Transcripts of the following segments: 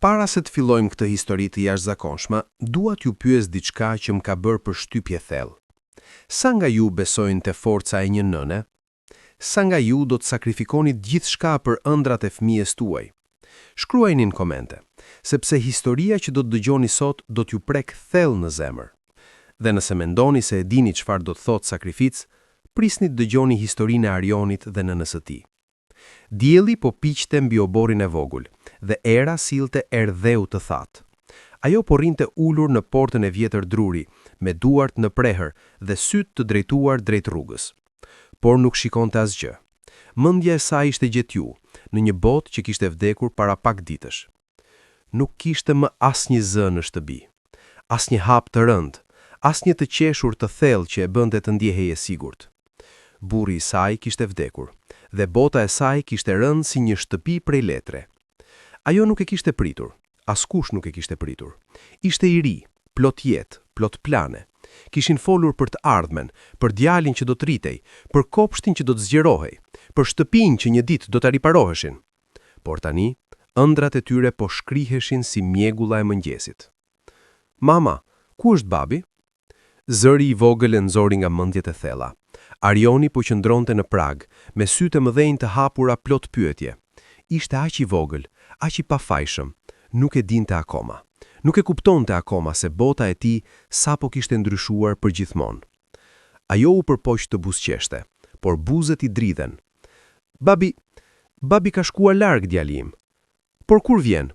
Para se të fillojmë këtë histori të jashtëzakonshme, dua t'ju pyes diçka që më ka bërë përshtypje thellë. Sa nga ju besojnë te forca e një nëne? Sa nga ju do të sakrifikoni gjithçka për ëndrat e fëmijës tuaj? Shkruajini në komente, sepse historia që do të dëgjoni sot do t'ju prek thellë në zemër. Dhe nëse mendoni se e dini çfarë do të thotë sakrificë, prisni të dëgjoni historinë e Arionit dhe nënës së tij. Dielli po piqte mbi oborrin e vogël, dhe era sillte erdheu të thatë. Ajo po rrinte ulur në portën e vjetër druri, me duart në prehër dhe sytë të drejtuar drejt rrugës. Por nuk shikonte asgjë. Mendja e saj ishte gjetju, në një botë që kishte vdekur para pak ditësh. Nuk kishte më asnjë zë në shtëpi, asnjë hap të rënd, asnjë të qeshur të thellë që e bënte të ndjehej e sigurt. Burri i saj kishte vdekur, dhe bota e saj kishte rënë si një shtëpi prej letre. Ajo nuk e kishte pritur, askush nuk e kishte pritur. Ishte i ri, plot jetë, plot plane. Kishin folur për të ardhmen, për djalin që do të rritej, për kopshtin që do të zgjerohej, për shtëpinë që një ditë do ta riparoheshin. Por tani, ëndrat e tyre po shkriheshin si mjegulla e mëngjesit. Mama, ku është babi? Zëri i vogël e nxori nga mendjet e thella. Arioni po qëndronte në prag, me sytë e mëdhenj të hapura plot pyetje. Ishte aq i vogël, aq i pafajshëm, nuk e dinte akoma. Nuk e kuptonte akoma se bota e tij sapo kishte ndryshuar përgjithmonë. Ajo u përpoq të buzëqeshte, por buzët i dridhen. Babi ka shkuar larg, djali im. Por kur vjen?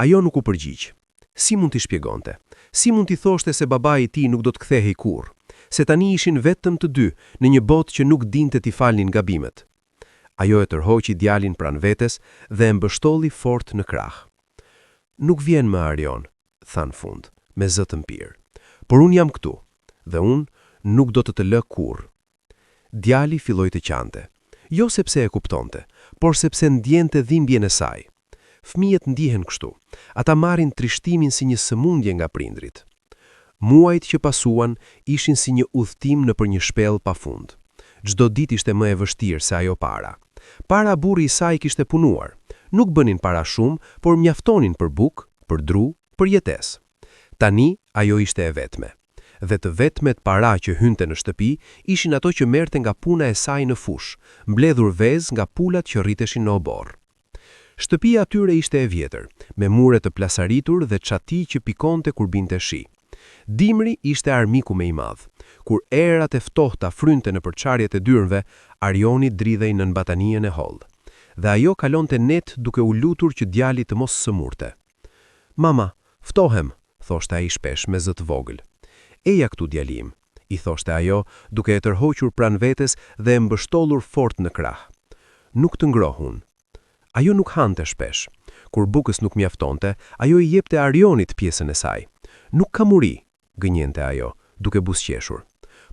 Ajo nuk u përgjigj. Si mund t'i shpjegonte? Si mund t'i thoshte se babai i tij nuk do të kthehej kurrë? Se tani ishin vetëm të dy në një botë që nuk dinte t'i falnin gabimet. Ajo e tërhoqi djalin pranë vetes dhe e mbështolli fort në krah. Nuk vjen më Arion, tha në fund, me zë të mpir. Por unë jam këtu, dhe unë nuk do të lë kurrë. Djali filloi të qante, jo sepse e kuptonte, por sepse ndjente dhimbjen e saj. Fëmijët ndihen kështu, ata marrin trishtimin si një sëmundje nga prindrit. Muajt që pasuan ishin si një udhtim nëpër një shpellë pafund. Çdo ditë ishte më e vështirë se ajo para. Para burri i saj kishte punuar. Nuk bënin para shumë, por mjaftonin për bukë, për dru, për jetesë. Tani ajo ishte e vetme. Dhe të vetmet para që hynte në shtëpi ishin ato që merrte nga puna e saj në fush, mbledhur vezë nga pulat që rriteshin në obor. Shtëpia atyre ishte e vjetër, me mure të plasaritur dhe çati që pikonte kur binte shi. Dimri ishte armiku më i madh. Kur erat e ftohta frynte në përçarjet e dyrnve, Arioni dridhej në batanijen e holl. Dhe ajo kalonte net duke u lutur që djali të mos sëmurte. Mama, ftohem, thoshte ai shpesh me zë të vogël. Eja këtu djali im, i thoshte ajo, duke e tërhoqur pranë vetes dhe e mbështollur fort në krah. Nuk të ngrohun. Ajo nuk hante shpesh. Kur bukës nuk mjaftonte, ajo i jepte Arionit pjesën e saj. Nuk ka muri, gënjente ajo, duke buzëqeshur.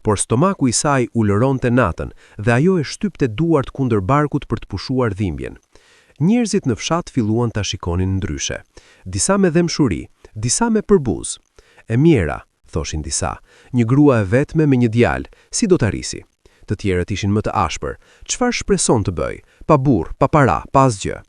Por stomaku i saj u lëronte natën dhe ajo e shtypte duart kundër barkut për të pushuar dhimbjen. Njerëzit në fshat filluan ta shikonin ndryshe. Disa me dëmshuri, disa me përbuz. E mjera, thoshin disa, një grua e vetme me një djalë, si do ta rrisi? Të tjerët ishin më të ashpër. Çfarë shpreson të bëj? Pa burr, pa para, pa asgjë.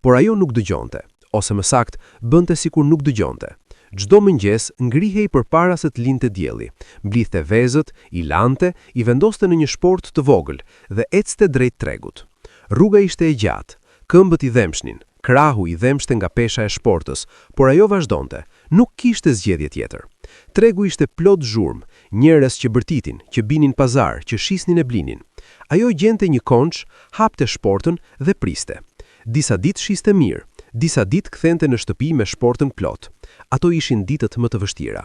Por ajo nuk dëgjonte, ose më sakt, bënte sikur nuk dëgjonte. Çdo mëngjes ngrihej përpara se të lindte dielli, mblidhte vezët, i lante, i vendoste në një shport të vogël dhe ecte drejt tregut. Rruga ishte e gjatë, këmbët i dhemshnin, krahu i dhemshte nga pesha e shportës, por ajo vazhdonte, nuk kishte zgjedhje tjetër. Tregu ishte plot zhurmë, njerëz që bërtitin, që binin pazar, që shisnin e blinin. Ajo gjente një konç, hapte shportën dhe priste. Disa ditë shiste mirë, disa ditë kthente në shtëpi me shportën plot. Ato ishin ditët më të vështira.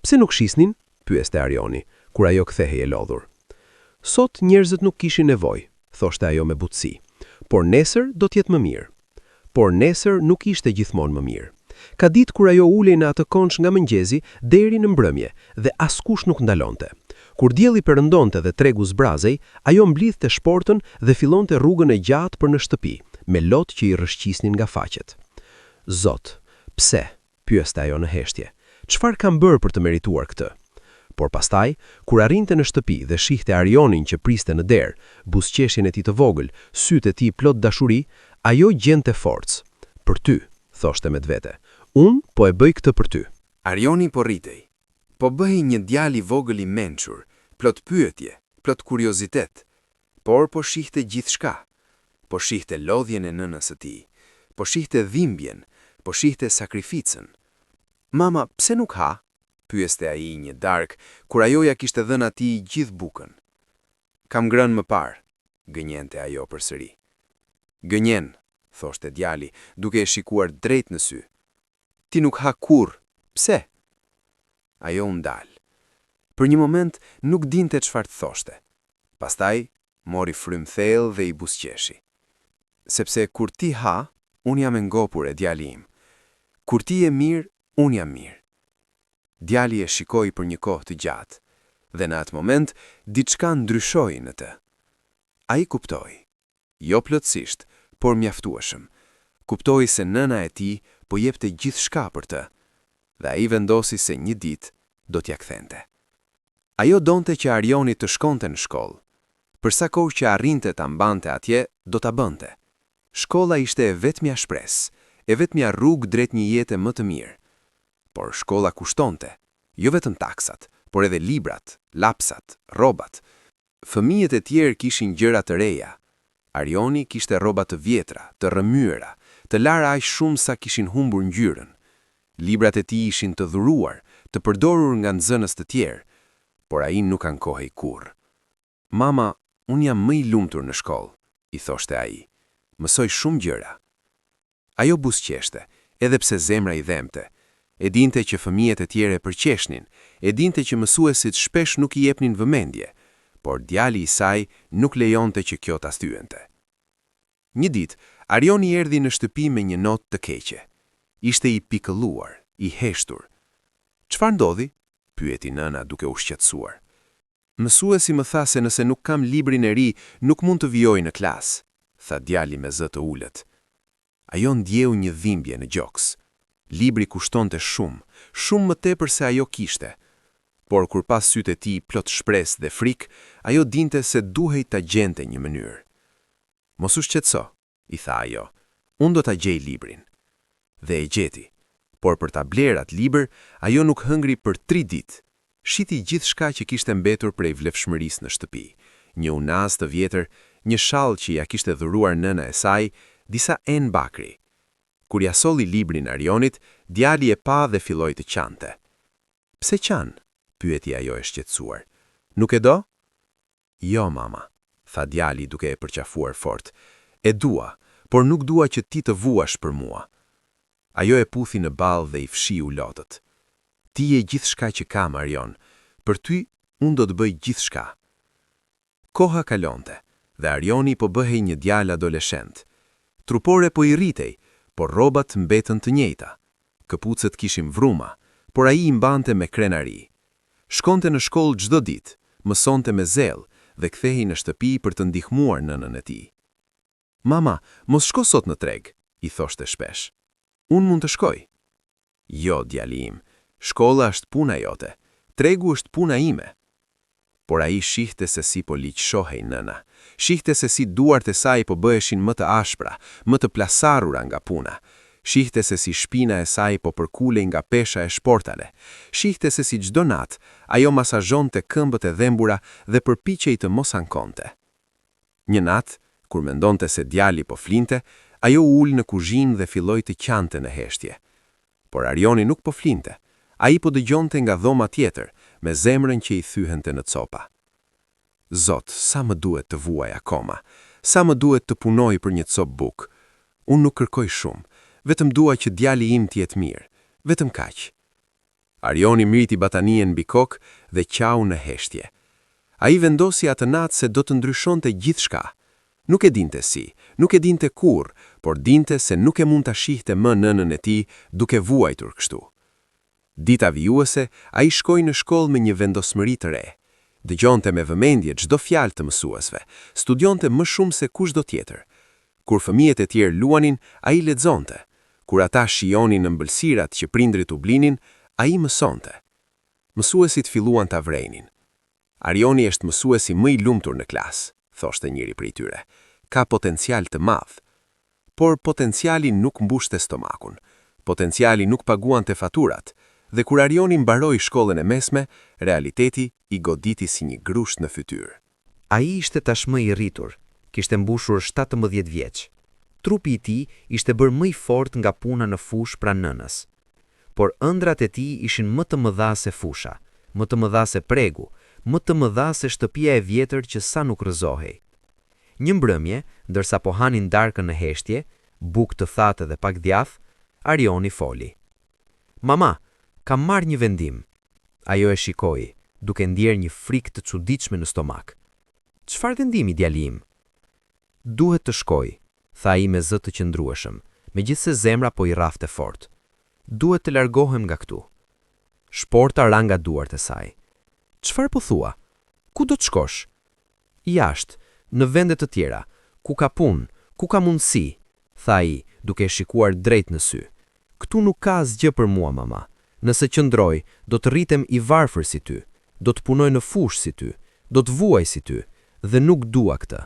Pse nuk shisnin? Pyeste Arioni, kur ajo kthehej e lodhur. Sot njerëzit nuk kishin nevojë, thoshte ajo me butësi. Por nesër do të jetë më mirë. Por nesër nuk ishte gjithmonë më mirë. Ka ditë kur ajo ulej në atë konç nga mëngjesi deri në mbrëmje dhe askush nuk ndalonte. Kur dielli perëndonte dhe tregu zbrazej, ajo mblidhte shportën dhe fillonte rrugën e gjatë për në shtëpi, me lot që i rrëshqisnin nga faqet. Zot, pse? Pyeste ajo në heshtje. Çfarë kam bërë për të merituar këtë? Por pastaj, kur arrinte në shtëpi dhe shihte Arionin që priste në derë, buzëqeshjen e tij të vogël, sytë e tij plot dashuri, ajo gjente forcë. Për ty, thoshte me vete. Unë po e bëj këtë për ty. Arioni po rritej. Po bëhej një djali vogël i mençur, plot pyetje, plot kuriozitet. Por po shihte gjithçka. Po shihte lodhjen e nënës së tij. Po shihte dhimbjen, po shihte sakrificën. Mama, pse nuk ha? Pyeste ai një darkë, kur ajo ja kishte dhënë atij gjithë bukën. Kam ngrënë më parë, gënjente ajo përsëri. Gënjen, thoshte djali, duke e shikuar drejt në sy. Ti nuk ha kurrë, pse? Ajo u ndal. Për një moment nuk dinte çfarë të thoshte. Pastaj mori frym thellë dhe i buzëqeshi. Sepse kur ti ha, unë jam e ngopur e djali im. Kur ti je mirë, unë jam mirë. Djali e shikoi për një kohë të gjatë, dhe në atë moment diçka ndryshoi në të. Ai kuptoi, jo plotësisht, por mjaftueshëm. Kuptoi se nëna e tij po jepte gjithçka për të, dhe ai vendosi se një ditë do t'ja kthente. Ajo donte që Arioni të shkonte në shkollë. Për sa kohë që arrinte ta mbante atje, do ta bënte. Shkolla ishte e vetmja shpresë, e vetmja rrugë drejt një jete më të mirë. Por shkolla kushtonte, jo vetëm taksat, por edhe librat, lapsat, rrobat. Fëmijët e tjerë kishin gjëra të reja. Arioni kishte rroba të vjetra, të rrëmyera, të lara aq shumë sa kishin humbur ngjyrën. Librat e tij ishin të dhuruar, të përdorur nga nxënës të tjerë, por ai nuk ankohej kurrë. Mama, unë jam më i lumtur në shkollë, i thoshte ai. Mësoj shumë gjëra. Ajo buzëqeshte, edhe pse zemra i dhemte. E dinte që fëmijët e tjerë e përqeshnin, e dinte që mësuesit shpesh nuk i jepnin vëmendje, por djali i saj nuk lejonte që kjo ta styente. Një ditë, Arioni erdhi në shtëpi me një notë të keqe. Ishte i pikëlluar, i heshtur. Çfarë ndodhi? Pyeti nëna duke u shqetësuar. Mësuesi më tha se nëse nuk kam librin e ri, nuk mund të vijoj në klasë, tha djali me zë të ulët. Ajo ndjeu një dhimbje në gjoks. Libri kushtonte shumë, shumë më tepër se ajo kishte. Por kur pas sytë e tij plot shpresë dhe frikë, ajo dinte se duhej ta gjente një mënyrë. Mos u shqetëso, i tha ajo. Unë do ta gjej librin. Dhe e gjeti. Por për ta bler atë libër, ajo nuk hëngri për 3 ditë. Shiti gjithçka që kishte mbetur prej vlefshmërisë në shtëpi. Një unaz të vjetër, një shall që ja kishte dhuruar nëna e saj, disa enë bakri. Kur ja solli librin Arionit, djali e pa dhe filloi të qante. Pse qan? Pyeti ajo e shqetësuar. Nuk e do? Jo, mama, tha djali duke e përqafuar fort. E dua, por nuk dua që ti të vuash për mua. Ajo e puthi në ballë dhe i fshiu lotët. Ti je gjithçka që kam, Arion. Për ty, unë do të bëj gjithçka. Koha kalonte, dhe Arioni po bëhej një djalë adoleshent. Trupore po i rritej, por rrobat mbetën të njëjta. Këpucët kishin vruma, por ai i mbante me krenari. Shkonte në shkollë çdo ditë, mësonte me zell dhe kthehej në shtëpi për të ndihmuar nënën e tij. Mama, mos shko sot në treg, i thoshte shpesh. Unë mund të shkoj. Jo, djali im, shkolla është puna jote, tregu është puna ime. Por ai shihte se si po liqshohej nëna, shihte se si duart e saj po bëheshin më të ashpra, më të plasarura nga puna, shihte se si shpina e saj po përkulej nga pesha e shportale, shihte se si çdo natë ajo masazhonte këmbët e dhembura dhe përpiqej të mos ankonte. Një natë, kur mendonte se djali po flinte, ajo u ul në kuzhinë dhe filloi të qante në heshtje. Por Arioni nuk po flinte, ai po dëgjonte nga dhoma tjetër, me zemrën që i thyhente në copa. Zot, sa më duhet të vuaj akoma, sa më duhet të punoj për një copë bukë. Unë nuk kërkoj shumë, vetëm dua që djali im të jetë mirë, vetëm kaq. Arioni mriti batanien mbi kokë dhe qau në heshtje. Ai vendosi atë natë se do të ndryshonte gjithçka. Nuk e dinte si, nuk e dinte kurrë, por dinte se nuk e mund ta shihte më nënën e tij duke vuajtur kështu. Dita vijuese, ai shkoi në shkollë me një vendosmëri të re. Dëgjonte me vëmendje çdo fjalë të mësuesve, studionte më shumë se kushdo tjetër. Kur fëmijët e tjerë luanin, ai lexonte. Kur ata shijonin ëmbëlsirat që prindrit u blinin, ai mësonte. Mësuesit filluan ta vrenin. Arioni është mësuesi më i lumtur në klasë, thoshte njëri prej tyre. Ka potencial të madh. Por potenciali nuk mbushte stomakun. potenciali nuk paguan të faturat, dhe kur Arioni mbaroi shkollën e mesme, realiteti i goditi si një grusht në fytyrë. Ai ishte tashmë i rritur, kishte mbushur 17 vjeç. Trupi i tij ishte bërë më i fortë nga puna në fushë pranë nënës. Por ëndrat e tij ishin më të mëdha se fusha, më të mëdha se pregu, më të mëdha se shtëpia e vjetër që sa nuk rrëzohej. Një mbrëmje, ndërsa po hanin darkën në heshtje, bukë të thatë dhe pak djath, Arioni foli. Mama, kam marrë një vendim. Ajo e shikoi, duke ndjerë një frikë të çuditshme në stomak. Çfarë vendimi, djali im? Duhet të shkoj, tha ai me zë të qëndrueshëm, megjithse zemra po i rrafte fort. Duhet të largohem nga këtu. Shporta ra nga duart e saj. Çfarë po thua? Ku do të shkosh? Jashtë, në vende të tjera, ku ka punë, ku ka mundësi, tha ai, duke shikuar drejt në sy. Këtu nuk ka asgjë për mua, mama. Nëse qëndroj, do të rritem i varfër si ty, do të punoj në fushë si ty, do të vuaj si ty, dhe nuk dua këtë.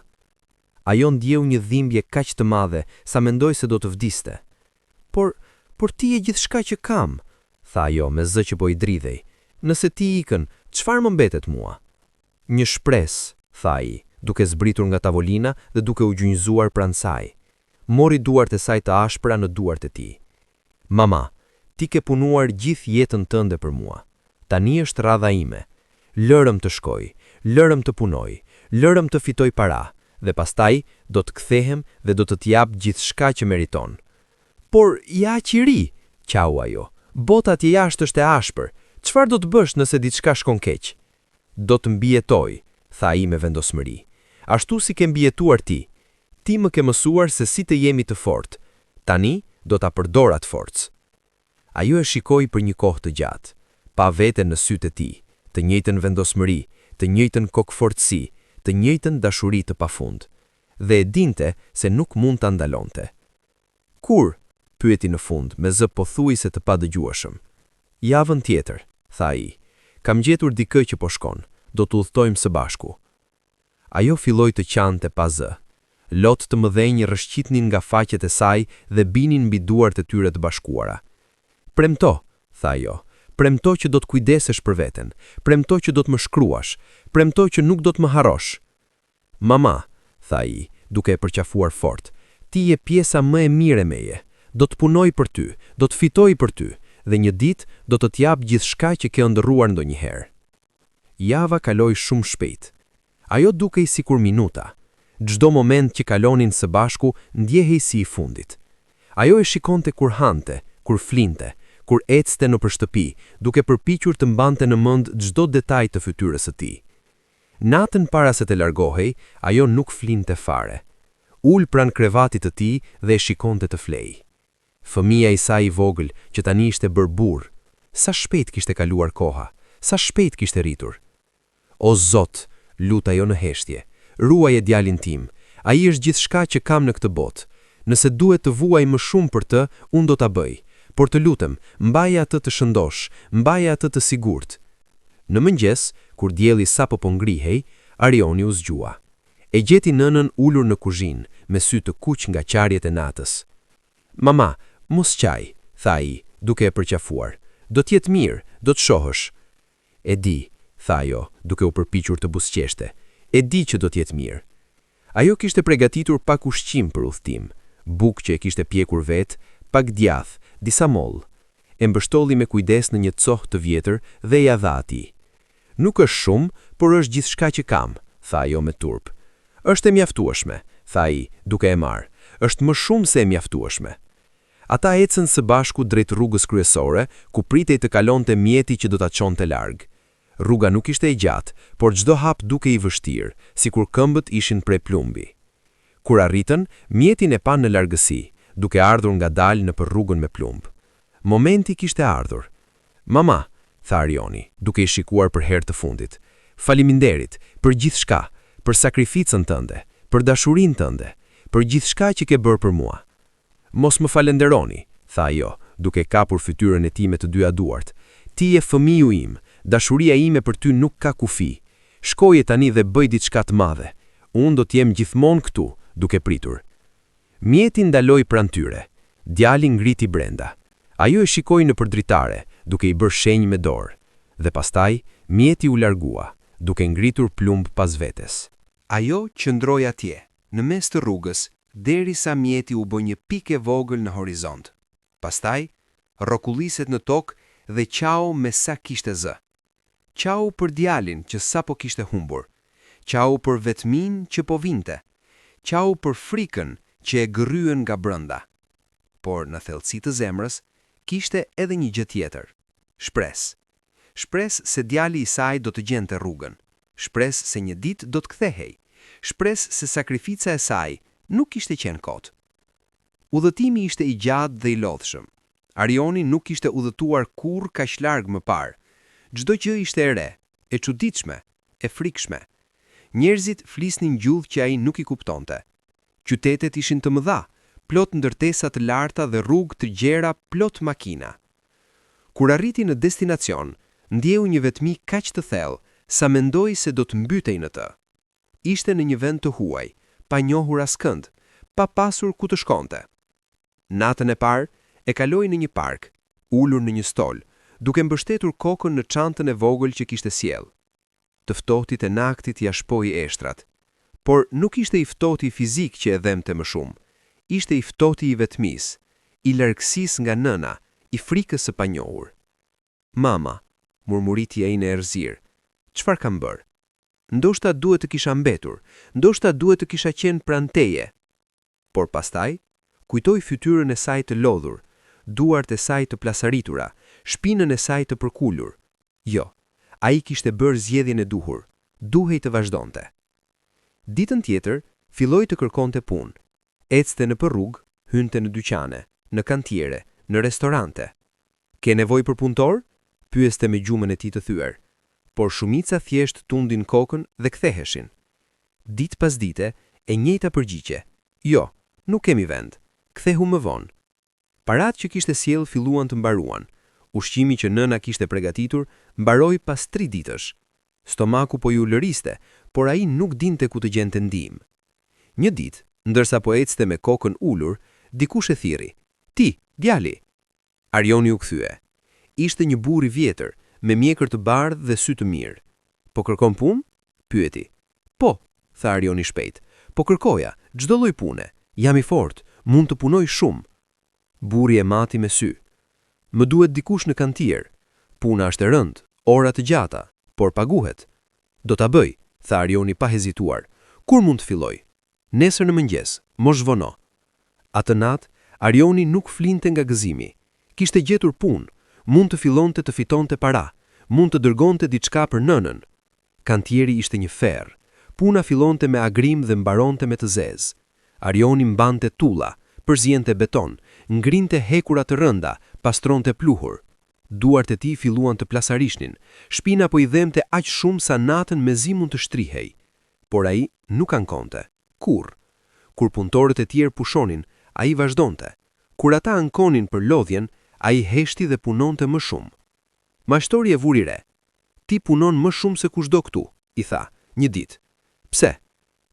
Ajo ndjeu një dhimbje kaq të madhe sa mendoi se do të vdiste. Por ti e gjithçka që kam, tha ajo me zë që po i dridhej. Nëse ti ikën, çfarë më mbetet mua? Një shpresë, tha ai, duke zbritur nga tavolina dhe duke u gjunjëzuar pranë saj. Mori duart e saj të ashpra në duart e tij. Mama, ti ke punuar gjithë jetën tënde për mua. Tani është radha ime. Lërëm të shkoj, lërëm të punoj, lërëm të fitoj para, dhe pastaj do të kthehem dhe do të t'jap gjithçka që meriton. Por ja qiri, qau ajo. Bota atje jashtë është e ashpër. Çfarë do të bësh nëse diçka shkon keq? Do të mbijetoj, tha ai me vendosmëri. Ashtu si ke mbijetuar ti. Ti më ke mësuar se si të jemi të fortë. Tani do ta përdor atë forcë. Ajo e shikoi për një kohë të gjatë, pa vete në sytë e tij, të njëjtën vendosmëri, të njëjtën kokëfortësi, të njëjtën dashuri të pafund, dhe e dinte se nuk mund ta ndalonte. Kur? Pyeti në fund me zë pothuajse të padëgjueshëm. Javën tjetër, tha ai. Kam gjetur dikë që po shkon, do të udhtojmë së bashku. Ajo filloi të qante pa zë. Lot të mëdhenj rrëshqitnin nga faqet e saj dhe binin mbi duart e tyre të bashkuara. Premto, tha ajo, premto që do të kujdesesh për veten, premto që do të më shkruash, premto që nuk do të më harrosh. Mama, tha ai, duke e përqafuar fort, ti je pjesa më e mirë e meje. Do të punoj për ty, do të fitoj për ty, dhe një ditë do të t'jap gjithçka që ke ëndërruar ndonjëherë. Java kaloi shumë shpejt. Ajo dukej sikur minuta. Çdo moment që kalonin së bashku ndjehej si i fundit. Ajo e shikonte kur hante, kur flinte, kur ecste nëpër shtëpi, duke përpiqur të mbante në mend çdo detaj të fytyrës së tij. Natën para se të largohej, ajo nuk flinte fare. Ul pranë krevatit të tij dhe e shikonte të flej. Fëmia i saj i vogël, që tani ishte bërë burr, sa shpejt kishte kaluar koha, sa shpejt kishte rritur. O Zot, lut ajo në heshtje, ruaje djalin tim, ai është gjithçka që kam në këtë botë. Nëse duhet të vuaj më shumë për të, unë do ta bëj, por të lutem, mbaje atë të shëndosh, mbaje atë të sigurt. Në mëngjes, kur dielli sapo po ngrihej, Arioni u zgjua. E gjeti nënën ulur në kuzhinë, me sy të kuq nga qarjet e natës. Mama, mos qaj, tha ai, duke e përqafuar. Do t'jetë mirë, do të shohësh. E di, tha ajo, duke u përpiqur të buzëqeshte. E di që do t'jetë mirë. Ajo kishte përgatitur pak ushqim për udhtim, bukë që e kishte pjekur vetë, pak djath, disa mollë. E mbështolli me kujdes në një cohë të vjetër dhe ja dha atij. Nuk është shumë, por është gjithçka që kam, tha ajo me turp. Është e mjaftueshme, tha ai, duke e marrë. Është më shumë se e mjaftueshme. Ata ecën së bashku drejt rrugës kryesore, ku pritej të kalonte mjeti që do ta çonte larg. Rruga nuk ishte e gjatë, por çdo hap duke i vështirë, sikur këmbët ishin prej plumbi. Kur arritën, mjetin e pan në largësi, duke ardhur ngadalë nëpër rrugën me plumb. Momenti kishte ardhur. Mama, tha Arioni, duke i shikuar për herë të fundit. Faleminderit për gjithçka, për sakrificën tënde, për dashurinë tënde, për gjithçka që ke bërë për mua. Mos më falenderoni, tha ajo, duke kapur fytyrën e tij me të dyja duart. Ti je fëmiu im, dashuria ime për ty nuk ka kufi. Shkoje tani dhe bëj diçka të madhe. Unë do t'jem gjithmonë këtu, duke pritur. Mjeti ndaloi pranë tyre. Djali ngriti brenda. Ajo e shikoi në përdritare, duke i bërë shenjë me dorë, dhe pastaj mjeti u largua, duke ngritur plumb pas vetes. Ajo qëndroi atje, në mes të rrugës, derisa mjeti u bë një pikë e vogël në horizont. Pastaj, rrokulliset në tokë dhe qau me sa kishte zë. Qau për djalin që sapo kishte humbur. Qau për vetmin që po vinte. Qau për frikën që e gërryen nga brenda. Por në thellësi të zemrës, kishte edhe një gjë tjetër. Shpresë. Shpresë se djali i saj do të gjente rrugën. Shpresë se një ditë do të kthehej. Shpresë se sakrifica e saj nuk ishte qenë kot. Udhëtimi ishte i gjatë dhe i lodhshëm. Arioni nuk ishte udhëtuar kurrë kaq larg më parë. Çdo gjë ishte e re, e çuditshme, e frikshme. Njerëzit flisnin gjuhë që ai nuk i kuptonte. Qytetet ishin të mëdha, plot ndërtesa të larta dhe rrugë të gjera plot makina. Kur arriti në destinacion, ndjeu një vetmi kaq të thellë sa mendoi se do të mbytej në të. Ishte në një vend të huaj, pa njohur askënd, pa pasur ku të shkonte. Natën e parë e kaloi në një park, ulur në një stol, duke mbështetur kokën në çantën e vogël që kishte sjell. Të ftohtit e naktit ja shpoi eshtrat, por nuk ishte i ftohti fizik që e dhemte më shumë. Ishte i ftohti i vetmis, i largësisë nga nëna, i frikës së panjohur. Mama, murmuriti ai në errëzir, çfarë kam bërë? Ndoshta duhet të kisha mbetur, ndoshta duhet të kisha qenë pranë teje. Por pastaj, kujtoi fytyrën e saj të lodhur, duart e saj të plasaritura, shpinën e saj të përkulur. Jo, ai kishte bërë zgjedhjen e duhur, duhej të vazhdonte. Ditën tjetër, filloi të kërkonte punë. Ecte në rrugë, hynte në dyqane, në kantiere, në restorante. Ke nevojë për punëtor? Pyeste me gjumën e tij të thyer. Por shumica thjesht tundin kokën dhe ktheheshin. Ditë pas dite, e njëjta përgjigje. Jo, nuk kemi vend. Kthehu më vonë. Paratë që kishte sjell filluan të mbaruan. Ushqimi që nëna kishte përgatitur mbaroi pas 3 ditësh. Stomaku po ju lëriste, por ai nuk dinte ku të gjente ndihmë. Një ditë, ndërsa po ecte me kokën ulur, dikush e thirri. Ti, djali. Arioni u kthye. Ishte një burr i vjetër, me mjekër të bardhë dhe sy të mirë. Po kërkon punë? Pyeti. Po, tha Arioni shpejt. Po kërkoja, çdo lloj pune. Jam i fortë, mund të punoj shumë. Burri e mati me sy. Më duhet dikush në kantier. Puna është e rëndë, ora të gjata, por paguhet. Do ta bëj, tha Arioni pa hezituar. Kur mund të filloj? Nesër në mëngjes, mos zvono. Atë natë, Arioni nuk flinte nga gëzimi. Kishte gjetur punë, mund të fillonte të fitonte para, mund të dërgonte diçka për nënën. Kantieri ishte një ferr. Puna fillonte me agrim dhe mbaronte me të zezë. Arioni mbante tulla, përziente beton, ngrinte hekura të rënda, pastronte pluhur. Duart e tij filluan të plasarishnin, shpina po i dhemte aq shumë sa natën mezi mund të shtrihej. Por ai nuk ankonte. Kur punëtorët e tjerë pushonin, ai vazhdonte. Kur ata ankonin për lodhjen, ai heshti dhe punonte më shumë. Mashtori e vuri re. Ti punon më shumë se kushdo këtu, i tha, një ditë. Pse?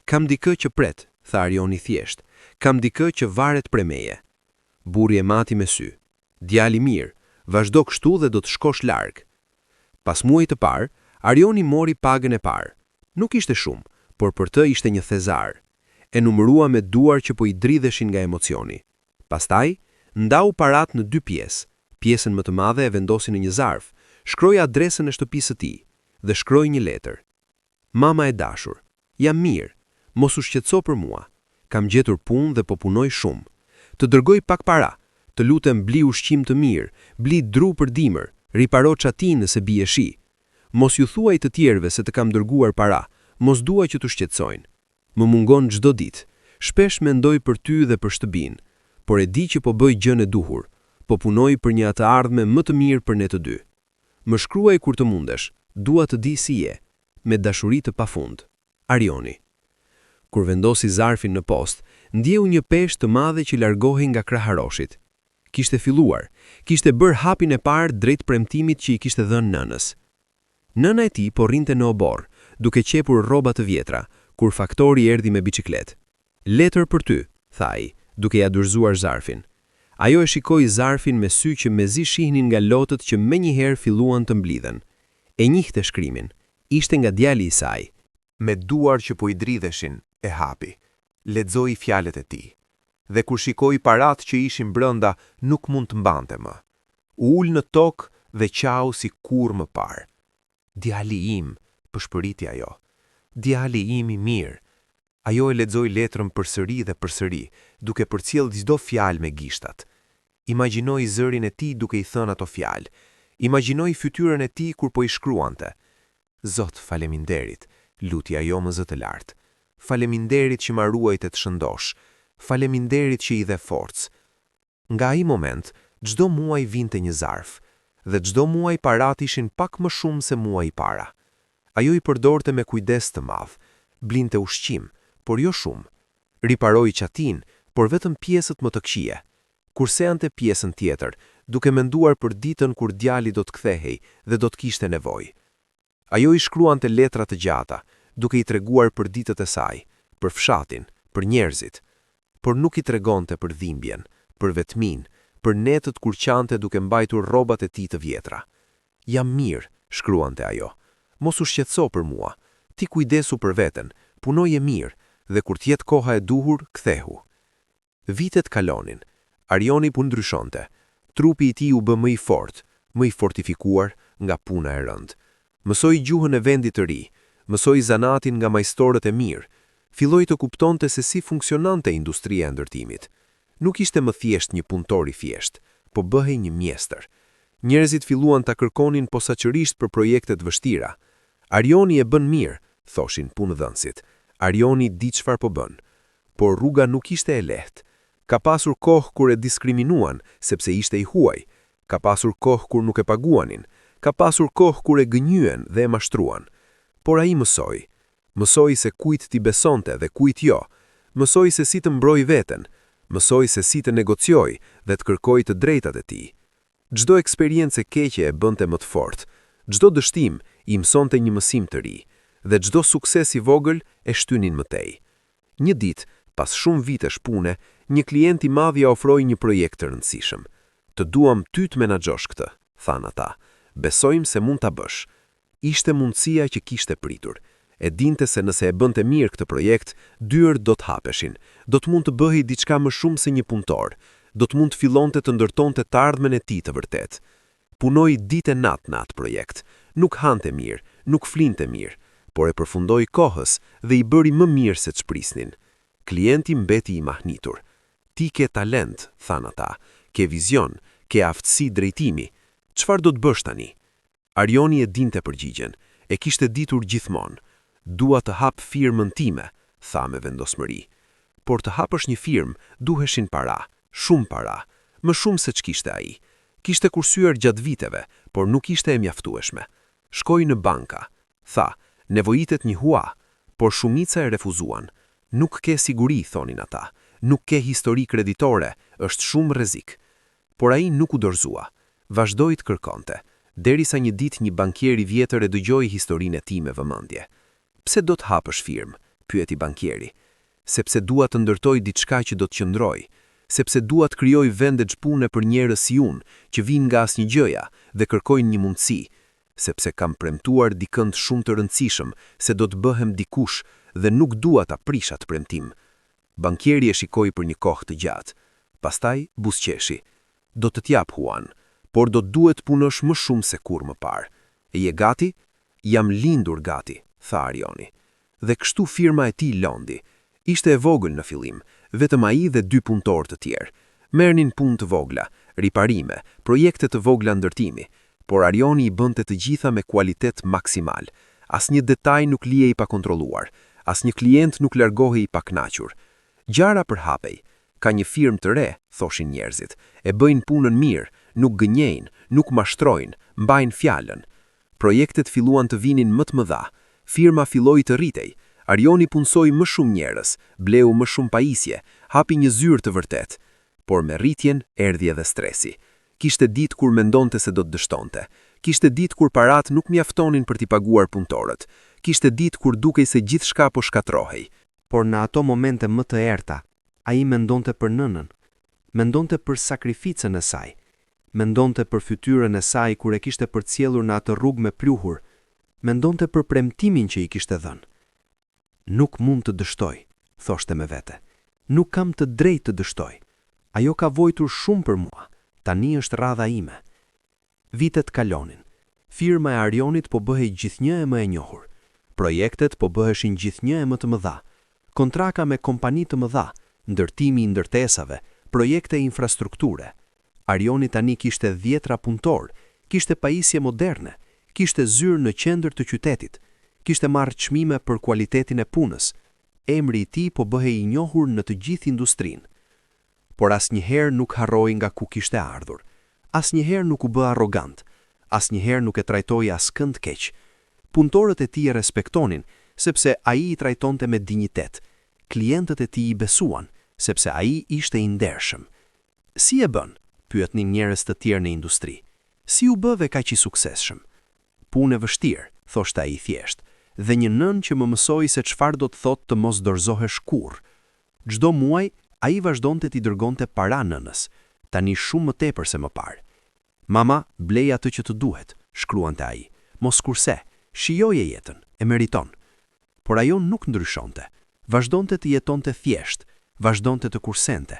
Kam dikë që pret, tha Arioni thjesht. Kam dikë që varet prej meje. Burri e mati me sy. Djali mirë, vazhdo kështu dhe do të shkosh larg. Pas muajit të parë, Arioni mori pagën e parë. Nuk ishte shumë, por për të ishte një thezar. E numërua me duar që po i dridheshin nga emocioni. Pastaj, ndau parat në 2 pjesë. Pjesën më të madhe e vendosi në një zarf, shkroi adresën e shtëpisë së tij dhe shkroi një letër. Mama e dashur, jam mirë, mos u shqetëso për mua. Kam gjetur punë dhe po punoj shumë. Të dërgoj pak para, të lutem bli ushqim të mirë, bli dru për dimër, riparo çatin nëse bie shi. Mos ju thuaj të tjerëve se të kam dërguar para, mos dua që të shqetësojnë. Më mungon çdo ditë. Shpesh mendoj për ty dhe për shtëpinë, por e di që po bëj gjën e duhur. Po punoj për një atë ardhme më të mirë për ne të dy. Më shkruaj kur të mundesh, dua të di si je, me dashuri të pafund. Arioni. Kur vendosi zarfin në post, ndjeu një peshë të madhe që largohej nga kraharoshit. Kishte filluar, kishte bërë hapin e parë drejt premtimit që i kishte dhënë nënës. Nëna e tij po rrinte në obor, duke qepur rroba të vjetra, kur faktori erdhi me biçikletë. Letër për ty, tha ai, duke ja dorëzuar zarfin. Ajo e shikoi zarfin me sy që mezi shihnin nga lotët që menjëherë filluan të mblidhen. E njihte shkrimin. Ishte nga djali i saj. Me duar që po i dridheshin, e hapi. Lexoi fjalët e tij. Dhe kur shikoi paratë që ishin brenda, nuk mund të mbante më. U ul në tokë dhe qau si kur më parë. Djali im, pëshpëriti ajo. Djali im i mirë. Ajo e lexoi letrën përsëri dhe përsëri, duke përcjell çdo fjalë me gishtat. Imagjinoi zërin e tij duke i thënë ato fjalë. Imagjinoi fytyrën e tij kur po i shkruante. Zot, faleminderit, luti ajo më zë të lartë. Faleminderit që ma ruajt të shëndosh. Faleminderit që i dhe forcë. Nga ai moment, çdo muaj vinte një zarf, dhe çdo muaj parat ishin pak më shumë se muaji i para. Ajo i përdorte me kujdes të madh, blinte ushqim, por jo shumë. Riparoi qatin, por vetëm pjesët më të këqije. Kurse ante pjesën tjetër, duke menduar për ditën kur djali do të kthehej dhe do të kishte nevojë. Ajo i shkruante letra të gjata, duke i treguar për ditët e saj, për fshatin, për njerëzit, por nuk i tregonte për dhimbjen, për vetmin, për netët kur qante duke mbajtur rrobat e tij të vjetra. Jam mirë, shkruante ajo. Mos u shqetëso për mua. Ti kujdesu për veten, punoje mirë dhe kur të jetë koha e duhur, kthehu. Vitet kalonin. Arioni po ndryshonte. Trupi i tij u bë më i fortë, më i fortifikuar nga puna e rëndë. Mësoi gjuhën e vendit të ri, mësoi zanatin nga majstorët e mirë. Filloi të kuptonte se si funksionante industria e ndërtimit. Nuk ishte më thjesht një punëtor i thjesht, po bëhej një mjestër. Njerëzit filluan ta kërkonin posaçërisht për projektet vështira. Arioni e bën mirë, thoshin punëdhënësit. Arioni di çfarë po bën. Por rruga nuk ishte e lehtë. Ka pasur kohë kur e diskriminuan, sepse ishte i huaj. Ka pasur kohë kur nuk e paguanin. Ka pasur kohë kur e gënjyen dhe e mashtruan. Por ai mësoi. Mësoi se kujt t'i besonte dhe kujt jo. Mësoi se si të mbroj veten. Mësoi se si të negocioj dhe të kërkoj të drejtat e tij. Çdo eksperiencë e keqe e bënte më të fortë. Çdo dështim i mësonte një mësim të ri, dhe çdo sukses i vogël e shtynin më tej. Një ditë, pas shumë vitesh pune, një klient i madh ia ofroi një projekt të rëndësishëm. Të duam ty të menaxhosh këtë, thanë ata. Besojmë se mund ta bësh. Ishte mundësia që kishte pritur. E dinte se nëse e bënte mirë këtë projekt, dyert do të hapeshin. Do të mund të bëhej diçka më shumë se një punëtor. Do të mund të fillonte të ndërtonte të ardhmen e tij të vërtet. Punoi ditë e natë në atë projekt. Nuk hante mirë, nuk flinte mirë, por e përfundoi kohës dhe i bëri më mirë se ç'prisnin. Klienti mbeti i mahnitur. Ti ke talent, thanë ata, ke vizion, ke aftësi drejtimi. Çfarë do të bësh tani? Arioni e dinte përgjigjen, e kishte ditur gjithmonë. Dua të hap firmën time, tha me vendosmëri. Por të hapësh një firmë, duheshin para, shumë para, më shumë se ç'kishte ai. Kishte kursyer gjatë viteve, por nuk ishte e mjaftueshme. Shkoi në banka, tha, nevojitet një hua, por shumica e refuzuan. Nuk ke siguri, thonin ata, nuk ke histori kreditore, është shumë rrezik. Por ai nuk u dorëzua. Vazhdoi të kërkonte, derisa një ditë një bankier i vjetër e dëgjoi historinë e tij me vëmendje. Pse do të hapësh firmë? Pyeti bankieri. Sepse dua të ndërtoj diçka që do të qëndroj, sepse dua të krijoj vende pune për njerëz si unë, që vinë nga asnjë gjëja dhe kërkojnë një mundësi, sepse kam premtuar dikënd shumë të rëndësishëm se do të bëhem dikush dhe nuk dua ta prish atë premtim. Bankieri e shikoi për një kohë të gjatë. Pastaj buzëqeshi. Do të t'jap huan, por do të duhet punosh më shumë se kur më parë. E je gati? Jam lindur gati, tha Arioni. Dhe kështu firma e tij londi. Ishte e vogël në fillim, vetëm ai dhe 2 punëtorë të tjerë. Merrnin punë të vogla, riparime, projekte të vogla ndërtimi, por Arioni i bënte të gjitha me kualitet maksimal. Asnjë detaj nuk lihej pa kontrolluar, asnjë klient nuk largohej i pakënaqur. Gjara përhapej. Ka një firmë të re, thoshin njerëzit, e bëjnë punën mirë, nuk gënjejnë, nuk mashtrojnë, mbajnë fjalën. Projektet filluan të vinin më të mëdha, firma filloi të rritej, Arioni punsoi më shumë njerëz, bleu më shumë pajisje, hapi një zyrë të vërtet. Por me rritjen erdhi edhe stresi. Kishte ditë kur mendonte se do të dështonte. Kishte ditë kur parat nuk mjaftonin për t'i paguar punëtorët. Kishte ditë kur dukej se gjithçka po shkatrohej. Por në ato momente më të errta, ai mendonte për nënën. Mendonte për sakrificën e saj. Mendonte për fytyrën e saj kur e kishte përcjellur në atë rrugë me pluhur. Mendonte për premtimin që i kishte dhënë. Nuk mund të dështoj, thoshte me vete. Nuk kam të drejtë të dështoj. Ajo ka vojtur shumë për mua. Tani është radha ime. Vitet kalonin. Firma e Arionit po bëhej gjithnjë e më e njohur. Projektet po bëheshin gjithnjë e më të mëdha. Kontraka me kompani të mëdha, ndërtimi i ndërtesave, projekte infrastrukture. Arioni tani kishte 10 punëtor, kishte pajisje moderne, kishte zyrë në qendër të qytetit, kishte marrë çmime për cilëtetin e punës. Emri i tij po bëhej i njohur në të gjithë industrinë. Por asnjëherë nuk harroi nga ku kishte ardhur. Asnjëherë nuk u bë arrogant. Asnjëherë nuk e trajtoi askënd keq. Punëtorët e tij e respektonin, sepse ai i trajtonte me dinjitet. Klientët e tij i besuan, sepse ai ishte i ndershëm. Si e bën? Pyetnin njerëz të tjerë në industri. Si u bëve kaq i suksesshëm? Punë e vështirë, thoshte ai thjesht, dhe një nën që më mësoi se çfarë do të thotë të mos dorëzohesh kurrë. Çdo muaj ai vazhdonte t'i dërgonte para nënës, tani shumë më tepër se më parë. Mama, blej atë që të duhet, shkruante ai. Mos kurse, shijoje jetën, e meriton. Por ajo nuk ndryshonte. Vazhdonte të jetonte thjesht, vazhdonte të kursente.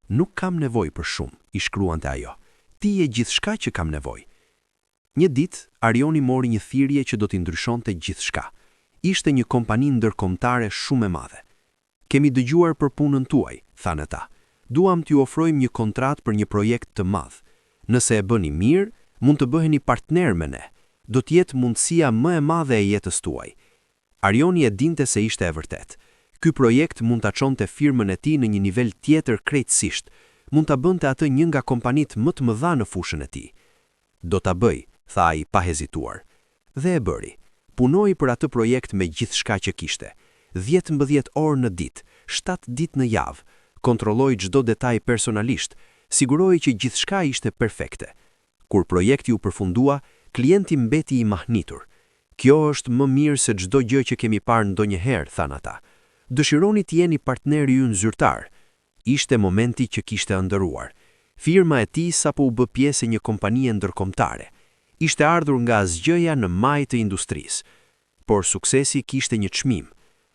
Nuk kam nevojë për shumë, i shkruante ajo. Ti je gjithçka që kam nevojë. Një ditë, Arioni mori një thirrje që do t'i ndryshonte gjithçka. Ishte një kompani ndërkombëtare shumë e madhe. Kemi dëgjuar për punën tuaj, thanë ata. Duam t'ju ofrojmë një kontratë për një projekt të madh. Nëse e bëni mirë, mund të bëheni partner me ne. Do të jetë mundësia më e madhe e jetës tuaj. Arioni e dinte se ishte e vërtet. Ky projekt mund ta çonte firmën e tij në një nivel tjetër krejtësisht. Mund ta bënte atë një nga kompanitë më të mëdha në fushën e tij. Do ta bëj, tha ai pa hezituar. Dhe e bëri. Punoi për atë projekt me gjithçka që kishte. 10-11 orë në ditë, 7 ditë në javë. Kontrolloi çdo detaj personalisht, siguroi që gjithçka ishte perfekte. Kur projekti u përfundua, klienti mbeti i mahnitur. Kjo është më mirë se çdo gjë që kemi parë ndonjëherë, thanë ata. Dëshironi të jeni partneri ynë zyrtar. Ishte momenti që kishte ëndërruar. Firma e tij sapo u bë pjesë e një kompanie ndërkombëtare. Ishte ardhur nga asgjëja në maj të industrisë. Por suksesi kishte një çmim.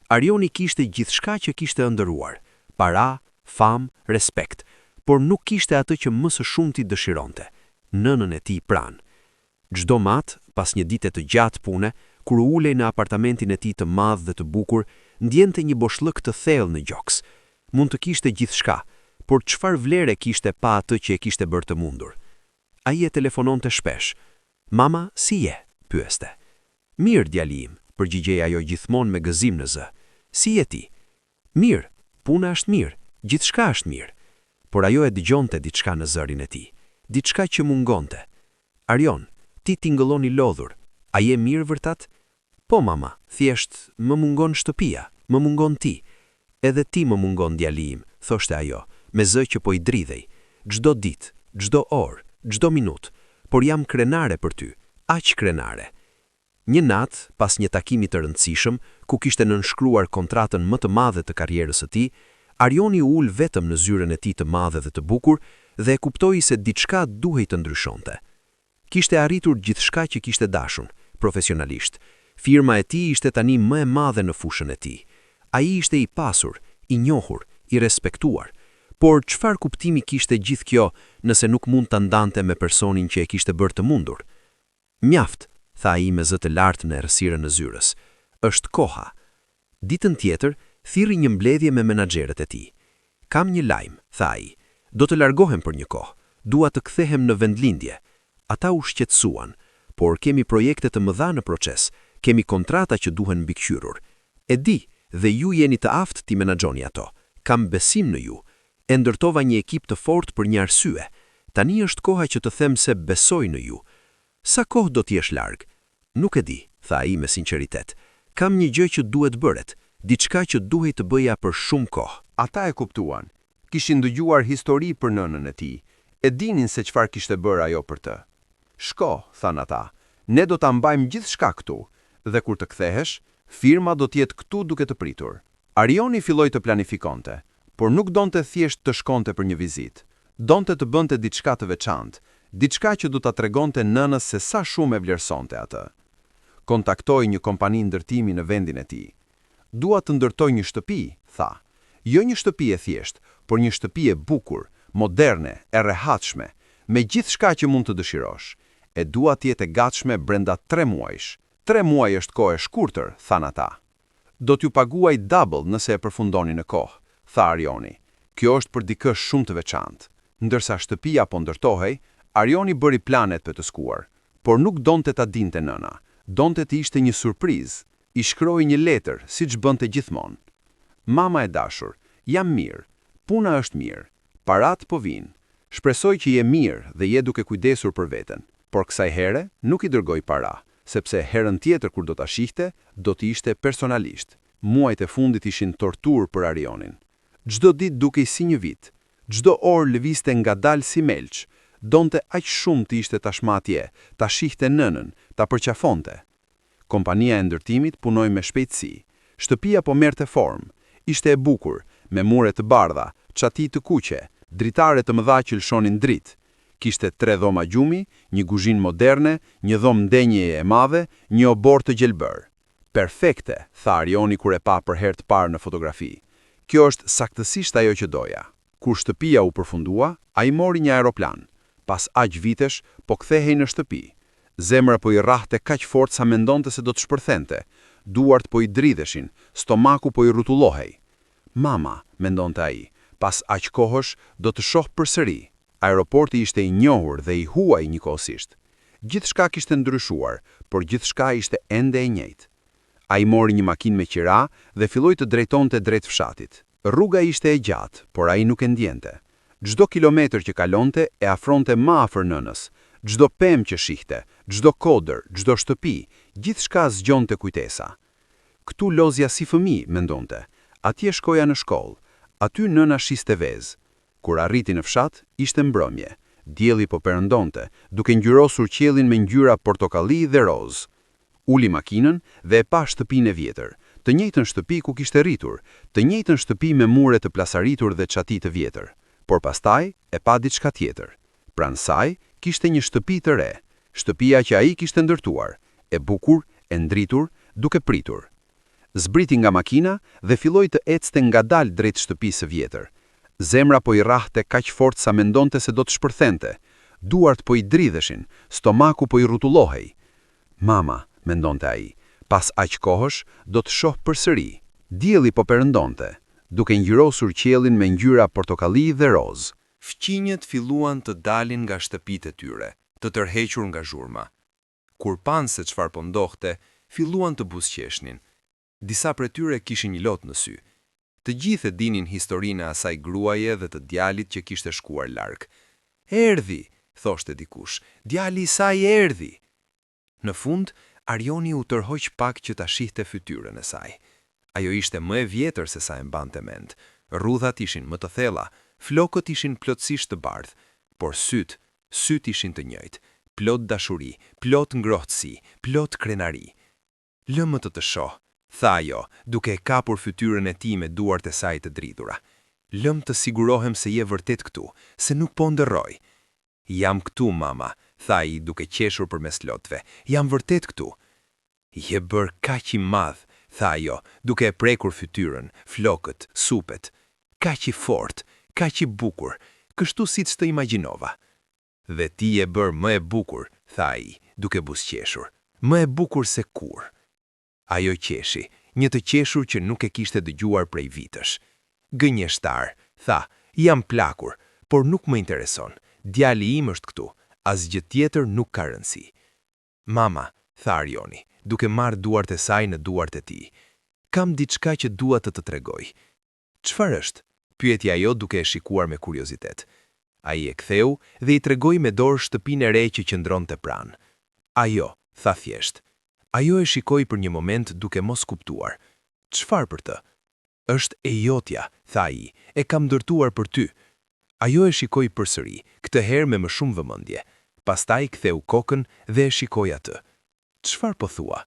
Arioni kishte gjithçka që kishte ëndërruar. Para, famë, respekt. Por nuk kishte atë që më së shumti dëshironte. Nënën e tij pranë. Çdo mat, pas një dite të gjatë pune, kur u ulej në apartamentin e tij të madh dhe të bukur, ndjente një boshllëk të thellë në gjoks. Mund të kishte gjithçka, por çfarë vlere kishte pa atë që e kishte bërë të mundur? Ai e telefononte shpesh. Mama, si je? Pyeste. Mirë, djali im, përgjigjej ajo gjithmonë me gëzim në zë. Si je ti? Mirë, puna është mirë, gjithçka është mirë. Por ajo e dëgjonte diçka në zërin e tij, diçka që mungonte. Arion, ti tingëllon i lodhur. A je mirë vërtet? Po, mama, thjesht më mungon shtëpia, më mungon ti. Edhe ti më mungon, djali im, thoshte ajo, me zë që po i dridhej. Çdo ditë, çdo orë, çdo minutë, por jam krenare për ty, aq krenare. Një natë, pas një takimi të rëndësishëm, ku kishte nënshkruar kontratën më të madhe të karrierës së tij, Arioni u ul vetëm në zyrën e tij të madhe dhe të bukur dhe e kuptoi se diçka duhej të ndryshonte. Kishte arritur gjithçka që kishte dashur, profesionalisht. Firma e tij ishte tani më e madhe në fushën e tij. Ai ishte i pasur, i njohur, i respektuar. Por çfarë kuptimi kishte gjithë kjo nëse nuk mund ta ndante me personin që e kishte bërë të mundur? Mjaft, tha ai me zë të lartë në errësirën e zyrës. Është koha. Ditën tjetër, thirri një mbledhje me menaxherët e tij. Kam një lajm, tha ai. Do të largohem për një kohë. Dua të kthehem në vendlindje. Ata u shqetësuan, por kemi projekte të mëdha në proces, kemi kontrata që duhen mbikëqyrur. E di, dhe ju jeni të aftë ti menaxhoni ato. Kam besim në ju. E ndërtova një ekip të fortë për një arsye. Tani është koha që të them se besoj në ju. Sa kohë do t'jesh larg? Nuk e di, tha ai me sinqeritet. Kam një gjë që duhet bëret, diçka që duhej të bëja për shumë kohë. Ata e kuptuan. Kishin dëgjuar histori për nënën e tij. E dinin se çfarë kishte bërë ajo për të. Shko, than ata. Ne do ta mbajmë gjithçka këtu, dhe kur të kthehesh, firma do të jetë këtu duke të pritur. Arioni filloi të planifikonte, por nuk donte thjesht të shkonte për një vizitë. Donte të bënte diçka të veçantë, diçka që du ta tregonte nënës se sa shumë e vlerësonte atë. Kontaktoi një kompani ndërtimi në vendin e tij. Dua të ndërtoj një shtëpi, tha. Jo një shtëpi e thjesht, por një shtëpi e bukur, moderne, e rehatshme, me gjithçka që mund të dëshirosh. E dua të jetë e gatshme brenda 3 muajsh. 3 muaj është kohë e shkurtër, than ata. Do t'ju paguaj double nëse e përfundoni në kohë, tha Arioni. Kjo është për dikë shumë të veçantë. Ndërsa shtëpia po ndërtohej, Arioni bëri planet për të skuar, por nuk donte ta dinte nëna. Donte të ishte një surprizë. I shkroi një letër, siç bënte gjithmonë. Mama e dashur, jam mirë, puna është mirë, parat po vinë. Shpresoj që je mirë dhe je duke kujdesur për veten, por kësaj here nuk i dërgoj para, sepse herën tjetër kur do ta shihte, do të ishte personalisht. Muajt e fundit ishin tortur për Arionin. Çdo ditë dukej si një vit, çdo orë lëvizte ngadalë si melç, donte aq shumë të ishte tashmë atje, ta shihte nënën, ta përqafonte. Kompania e ndërtimit punoi me shpejtësi. Shtëpia po merrte formë. Ishte e bukur, me mure të bardha, çati të kuqe, dritare të mëdha që lëshonin dritë. Kishte 3 dhoma gjumi, një kuzhinë moderne, një dhomë ndenjeje e madhe, një obor të gjelbër. Perfekte, tha Arioni kur e pa për herë të parë në fotografi. Kjo është saktësisht ajo që doja. Kur shtëpia u përfundua, ai mori një aeroplan. Pas aq vitesh, po kthehej në shtëpi. Zemra po i rrahte kaq fort sa mendonte se do të shpërthente. Duart po i dridheshin, stomaku po i rrotullohej. Mama, mendonte ai, pas aq kohësh do të shoh përsëri. Aeroporti ishte i njohur dhe i huaj njëkohësisht. Gjithçka kishte ndryshuar, por gjithçka ishte ende e njëjtë. Ai mori një makinë me qira dhe filloi të drejtonte drejt fshatit. Rruga ishte e gjatë, por ai nuk e ndjente. Çdo kilometër që kalonte e afronte më afër nënës. Çdo pemë që shihte, çdo kodër, çdo shtëpi, gjithçka zgjonte kujtesa. Ktu lozja si fëmijë, mendonte. Atje shkoja në shkollë. Aty nëna shiste vezë. Kur arriti në fshat, ishte mbrëmje. Dielli po perëndonte, duke ngjyrosur qiellin me ngjyra portokalli dhe roz. Uli makinën dhe e pa shtëpinë e vjetër, të njëjtën shtëpi ku kishte rritur, të njëjtën shtëpi me mure të plasaritur dhe çati të vjetër. Por pastaj e pa diçka tjetër. Pranë saj kishte një shtëpi të re, shtëpia që ai kishte ndërtuar, e bukur, e ndritur, duke pritur. Zbriti nga makina dhe filloi të ecte ngadalë drejt shtëpisë së vjetër. Zemra po i rrahte kaq fort sa mendonte se do të shpërthente. Duart po i dridheshin, stomaku po i rrotullohej. Mama, mendonte ai, pas aq kohësh do të shoh përsëri. Dielli po perëndonte, duke ngjyrosur qiellin me ngjyra portokalli dhe roz. Fqinjet filluan të dalin nga shtëpitë e tyre, të tërhequr nga zhurma. Kur panë se çfarë po ndodhte, filluan të buzëqeshnin. Disa prej tyre kishin një lot në sy. Të gjithë e dinin historinë e asaj gruaje dhe të djalit që kishte shkuar larg. Erdhi, thoshte dikush, djali i saj erdhi. Në fund, Arioni u tërhoq pak që ta shihte fytyrën e saj. Ajo ishte më e vjetër se sa e mbante mend. Rrudhat ishin më të thella, flokët ishin plotësisht të bardhë, por syt ishin të njëjtë, plot dashuri, plot ngrohtësi, plot krenari. Lëmë të shoh, tha ajo, duke e kapur fytyrën e tij me duart e saj të dridhura. Lëmë të sigurohem se je vërtet këtu, se nuk po ndërroj. Jam këtu, mama, tha ai duke qeshur përmes lotëve. Jam vërtet këtu. Je bër kaq i madh, tha ajo, duke e prekur fytyrën, flokët, supet. Kaq i fort, kaq i bukur, kështu siç të imagjinova. Dhe ti je bër më e bukur, tha ai, duke buzëqeshur. Më e bukur se kur. Ajo qeshi, një të qeshur që nuk e kishte dëgjuar prej vitësh. Gënjeshtar, tha, jam plakur, por nuk më intereson. Djali im është këtu, asgjë tjetër nuk ka rëndësi. Mama, tha Arioni, duke marrë duart e saj në duart e tij. Kam diçka që dua të tregoj. Çfarë është? Pyeti ajo duke e shikuar me kuriozitet. Ai e ktheu dhe i tregoi me dorë shtëpinë e re që qëndronte pranë. Ajo, tha thjesht. Ajo e shikoi për një moment duke mos kuptuar. Çfarë për të? Është e jotja, tha ai, e kam ndërtuar për ty. Ajo e shikoi përsëri, këtë herë me më shumë vëmendje. Pastaj ktheu kokën dhe e shikoi atë. Çfarë po thua?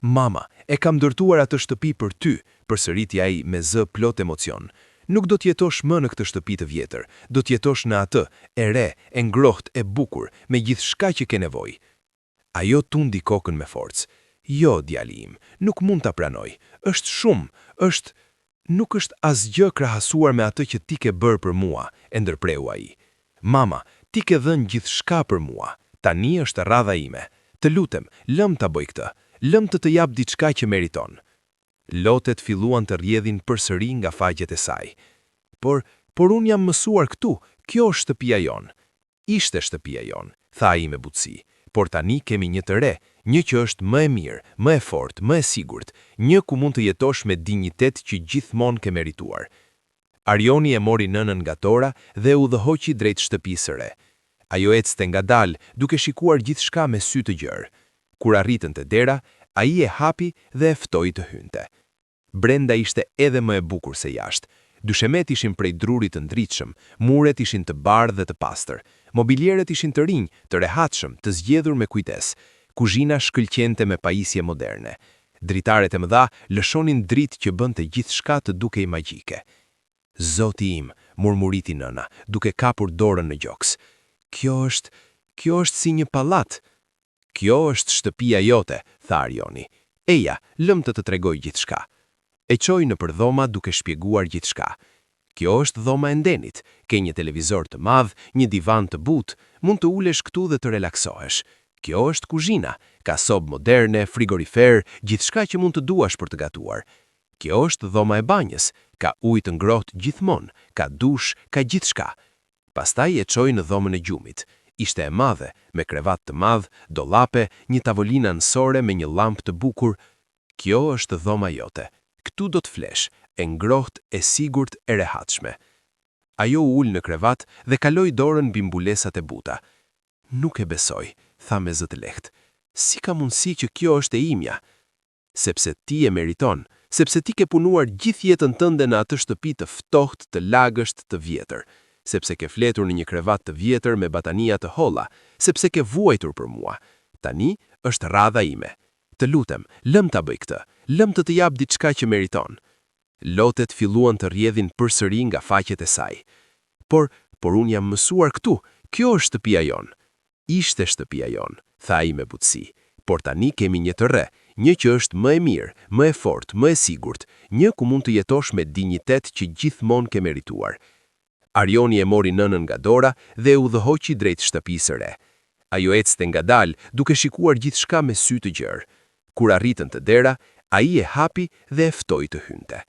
Mama, e kam ndërtuar atë shtëpi për ty, përsëriti ai me zë plot emocion. Nuk do t'jetosh më në këtë shtëpi të vjetër, do t'jetosh në atë, e re, e ngrohtë, e bukur, me gjithçka që ke nevojë. Ajo tundi kokën me forcë. Jo, djali im, nuk mund ta pranoj. Është shumë, nuk është asgjë krahasuar me atë që ti ke bërë për mua, e ndërpreu ai. Mama, ti ke dhënë gjithçka për mua. Tani është radha ime. Të lutem, lëm ta bëj këtë. Lëm të jap diçka që meriton. Lotet filluan të rrjedhin përsëri nga faqet e saj. Por unë jam mësuar këtu, kjo është shtëpia jon. Ishte shtëpia jon, tha ai me butësi. Por tani kemi një të re, një që është më e mirë, më e fortë, më e sigurt, një ku mund të jetosh me dinjitet që gjithmonë ke merituar. Arioni e mori nënën nga tora dhe u udhëhoqi drejt shtëpisë së re. Ajo ecte ngadalë, duke shikuar gjithçka me sy të gjerë. Kur arritën te dera, ai e hapi dhe e ftoi të hynte. Brenda ishte edhe më e bukur se jashtë. Dyshemet ishin prej drurit të ndritshëm, muret ishin të bardhë dhe të pastër, mobilieret ishin të rinj, të rehatshëm, të zgjedhur me kujdes. Kuzhina shkëlqente me pajisje moderne. Dritaret e mëdha lëshonin dritë që bënte gjithçka të dukej magjike. Zoti im, murmuriti nëna, duke kapur dorën në gjoks. Kjo është si një pallat. Kjo është shtëpia jote, tha Arioni. Eja, lëm të tregoj gjithçka. E çoi në përdhoma duke shpjeguar gjithçka. Kjo është dhoma e ndenit, ke një televizor të madh, një divan të butë, mund të ulesh këtu dhe të relaksohesh. Kjo është kuzhina, ka sobë moderne, frigorifer, gjithçka që mund të duash për të gatuar. Kjo është dhoma e banjës, ka ujë të ngrohtë gjithmonë, ka dush, ka gjithçka. Pastaj e çoi në dhomën e gjumit. Ishte e madhe, me krevat të madh, dollape, një tavolinë anësore me një llampë të bukur. Kjo është dhoma jote. Këtu do të flesh, e ngrohtë, e sigurt, e rehatshme. Ajo u ul në krevat dhe kaloi dorën mbi mbulesat e buta. Nuk e besoj, tha me zë të lehtë. Si ka mundësi që kjo është e imja? Sepse ti e meriton, sepse ti ke punuar gjithë jetën tënde në atë shtëpi të ftohtë, të lagësht, të vjetër. Sepse ke fletur në një krevat të vjetër me batania të holla, sepse ke vuajtur për mua. Tani është radha ime. Të lutem, lëm ta bëj këtë, lëm të jap diçka që meriton. Lotet filluan të rrjedhin përsëri nga faqet e saj. Por unë jam mësuar këtu, kjo është shtëpia jon. Ishte shtëpia jon, tha ai me butësi. Por tani kemi një të re, një që është më e mirë, më e fortë, më e sigurt, një ku mund të jetosh me dinjitet që gjithmonë ke merituar. Arioni e mori nënën nga dora dhe u udhëhoqi drejt shtëpisë së re. Ajo ecte ngadalë, duke shikuar gjithçka me sy të gjerë. Kur arritën te dera, ai e hapi dhe e ftoi të hynte.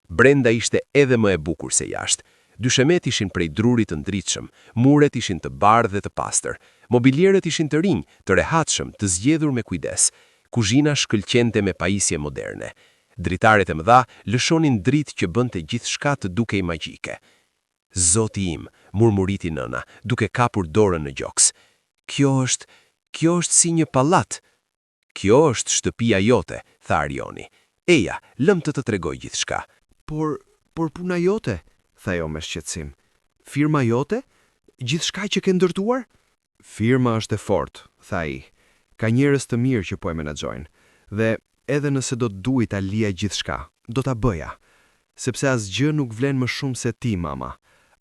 Brenda ishte edhe më e bukur se jashtë. Dyshemet ishin prej drurit të ndritshëm, muret ishin të bardhë dhe të pastër, mobilieret ishin të rinj, të rehatshëm, të zgjedhur me kujdes. Kuzhina shkëlqente me pajisje moderne. Dritaret e mëdha lëshonin dritë që bënte gjithçka të dukej magjike. Zoti im, murmuriti nëna, duke kapur dorën në gjoks. Kjo është si një pallat. Kjo është shtëpia jote, tha Arioni. Eja, lëm të tregoj gjithçka. Por puna jote, tha ajo me shqetësim. Firma jote? Gjithçka që ke ndërtuar? Firma është e fortë, tha ai. Ka njerëz të mirë që po e menaxhojnë. Dhe edhe nëse do të duaj ta lija gjithçka, do ta bëja. Sepse asgjë nuk vlen më shumë se ti, mama.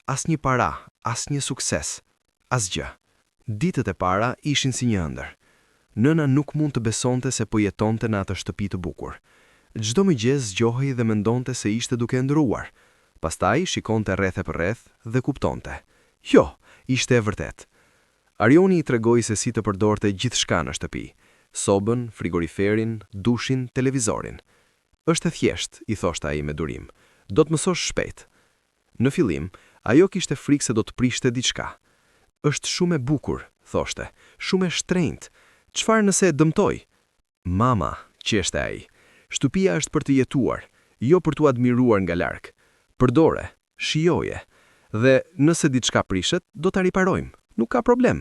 Asnjë para, asnjë sukses, asgjë. Ditët e para ishin si një ëndër. Nëna nuk mund të besonte se po jetonte në atë shtëpi të bukur. Çdo mëngjes zgjohej dhe mendonte se ishte duke ndryuar. Pastaj shikonte rreth e përreth dhe kuptonte. Jo, ishte e vërtet. Arioni i tregoi se si të përdorte gjithçka në shtëpi: sobën, frigoriferin, dushin, televizorin. Është e thjeshtë, i thoshte ai me durim. Do të mësosh shpejt. Në fillim, ajo kishte frikë se do të prishte diçka. Është shumë e bukur, thoshte, shumë e shtrenjtë. Çfarë nëse e dëmtoj? Mama, qeshte ai, shtëpia është për të jetuar, jo për t'u admiruar nga larg. Përdore, shijoje. Dhe nëse diçka prishet, do ta riparojmë. Nuk ka problem.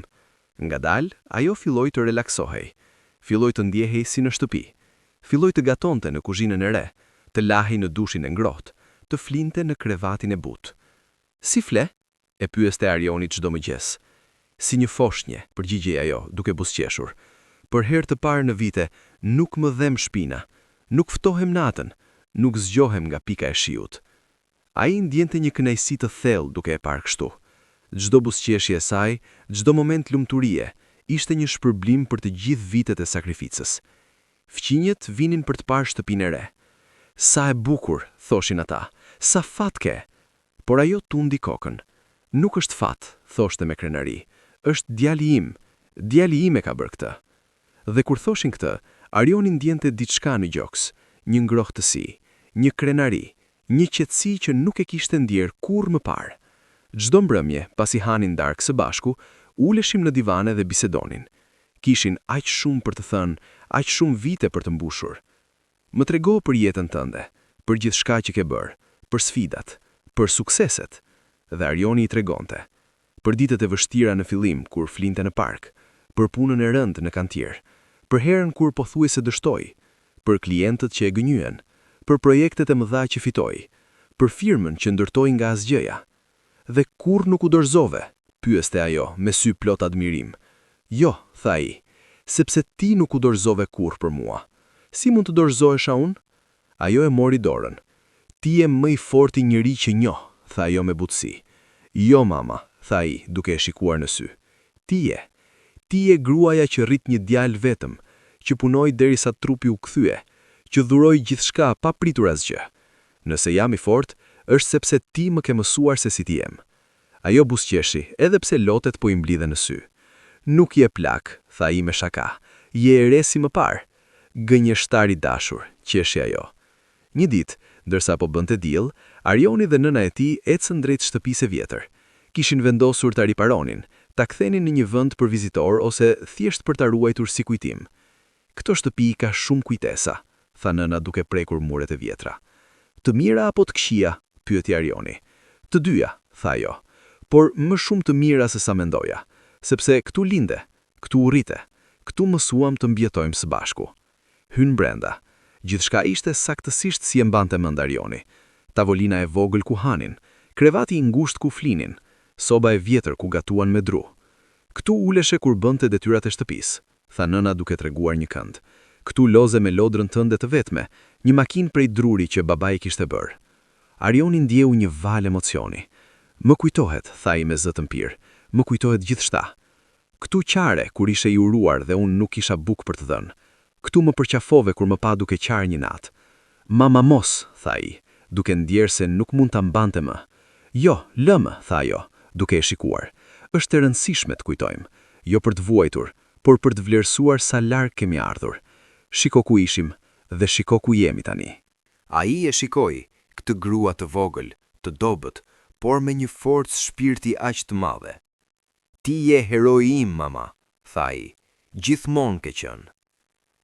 Ngadalë, ajo filloi të relaksohej. Filloi të ndjehej si në shtëpi. Filloi të gatonte në kuzhinën e re, të lahej në dushin e ngrohtë, të flinte në krevatin e butë. Si fle? E pyeste Arioni çdo mëngjes. Si një foshnje, përgjigjej ajo, duke buzëqeshur. Për herë të parë në vite, nuk më dhem shpina, nuk ftohem natën, nuk zgjohem nga pika e shiut. Ai ndjente një kënaqësi të thellë duke e parë kështu. Çdo buzëqeshje e saj, çdo moment lumturie, ishte një shpërblim për të gjithë vitet e sakrificës. Fqinjet vinin për të parë shtëpinë e re. Sa e bukur, thoshin ata, sa fat ke. Por ajo tundi kokën. Nuk është fat, thoshte me krenari. Është djali im e ka bërë këtë. Dhe kur thoshin këtë, Arioni ndjente diçka në gjoks, një ngrohtësi, një krenari, një qetësi që nuk e kishte ndjerë kurrë më parë. Çdo mbrëmje, pasi hanin darkë së bashku, uleshim në divane dhe bisedonin. Kishin aq shumë për të thënë, aq shumë vite për të mbushur. Më trego për jetën tënde, për gjithçka që ke bërë, për sfidat, për sukseset. Dhe Arioni i tregonte. Për ditët e vështira në fillim kur flinte në park, për punën e rëndë në kantier, për herën kur pothuajse dështoi, për klientët që e gënjyen, për projektet e mëdha që fitoi, për firmën që ndërtoi nga asgjëja. Dhe kur nuk u dorëzove, pyeste ajo me sy plot admirim. Jo, tha ai, sepse ti nuk u dorëzove kurrë për mua. Si mund të dorëzohesha unë? Ajo e mori dorën. Ti je më i forti njeri që njoh, tha ajo me butësi. Jo, mama, tha ai, duke e shikuar në sy. Ti je gruaja që rrit një djalë vetëm, që punoi derisa trupi u kthye, që dhuroi gjithçka pa pritur asgjë. Nëse jam i fortë, është sepse ti më ke mësuar se si ti jem. Ajo buzëqeshi, edhe pse lotet po i mblidhe në sy. Nuk je plak, tha ai me shaka. Je e re si më parë. Gënjeshtar i dashur, qeshi ajo. Një ditë, ndërsa po bënte diell, Arioni dhe nëna e tij ecën drejt shtëpisë së vjetër. Kishin vendosur ta riparonin, ta kthenin në një vend për vizitor ose thjesht për ta ruajtur si kujtim. Këto shtëpi ka shumë kujtesa, tha nëna duke prekur muret e vjetra. Të mira apo të këqija? Pyeti Arioni. Të dyja, tha ajo, por më shumë të mira se sa mendoja, sepse këtu linde, këtu u rrite, këtu mësuam të mbjetojmë së bashku. Hyn brenda. Gjithçka ishte saktësisht si e mbante mend Arioni. Tavolina e vogël ku hanin, krevati i ngushtë ku flinin, soba e vjetër ku gatuan me dru. Këtu uleshe kur bënte detyrat e shtëpisë, tha nëna duke treguar një kënd. Këtu loze me lodrën tënde të vetme, një makinë prej druri që babai kishte bërë. Arioni ndjeu një val emocioni. Më kujtohet, tha ai me zë të mpir, më kujtohet gjithçka. Këtu qare kur ishe i uruar dhe unë nuk kisha bukë për të dhënë. Këtu më përqafove kur më pa duke qarë një natë. Mama mos, tha ai, duke ndjerë se nuk mund ta mbante më. Jo, lëmë, tha ajo, duke e shikuar. Është e rëndësishme të kujtojmë, jo për të vuajtur, por për të vlerësuar sa larg kemi ardhur. Shiko ku ishim dhe shiko ku jemi tani. Ai e shikoi këtë grua të vogël, të dobët, por me një forcë shpirti aq të madhe. Ti je heroi im, mama, tha ai, gjithmonë ke qenë.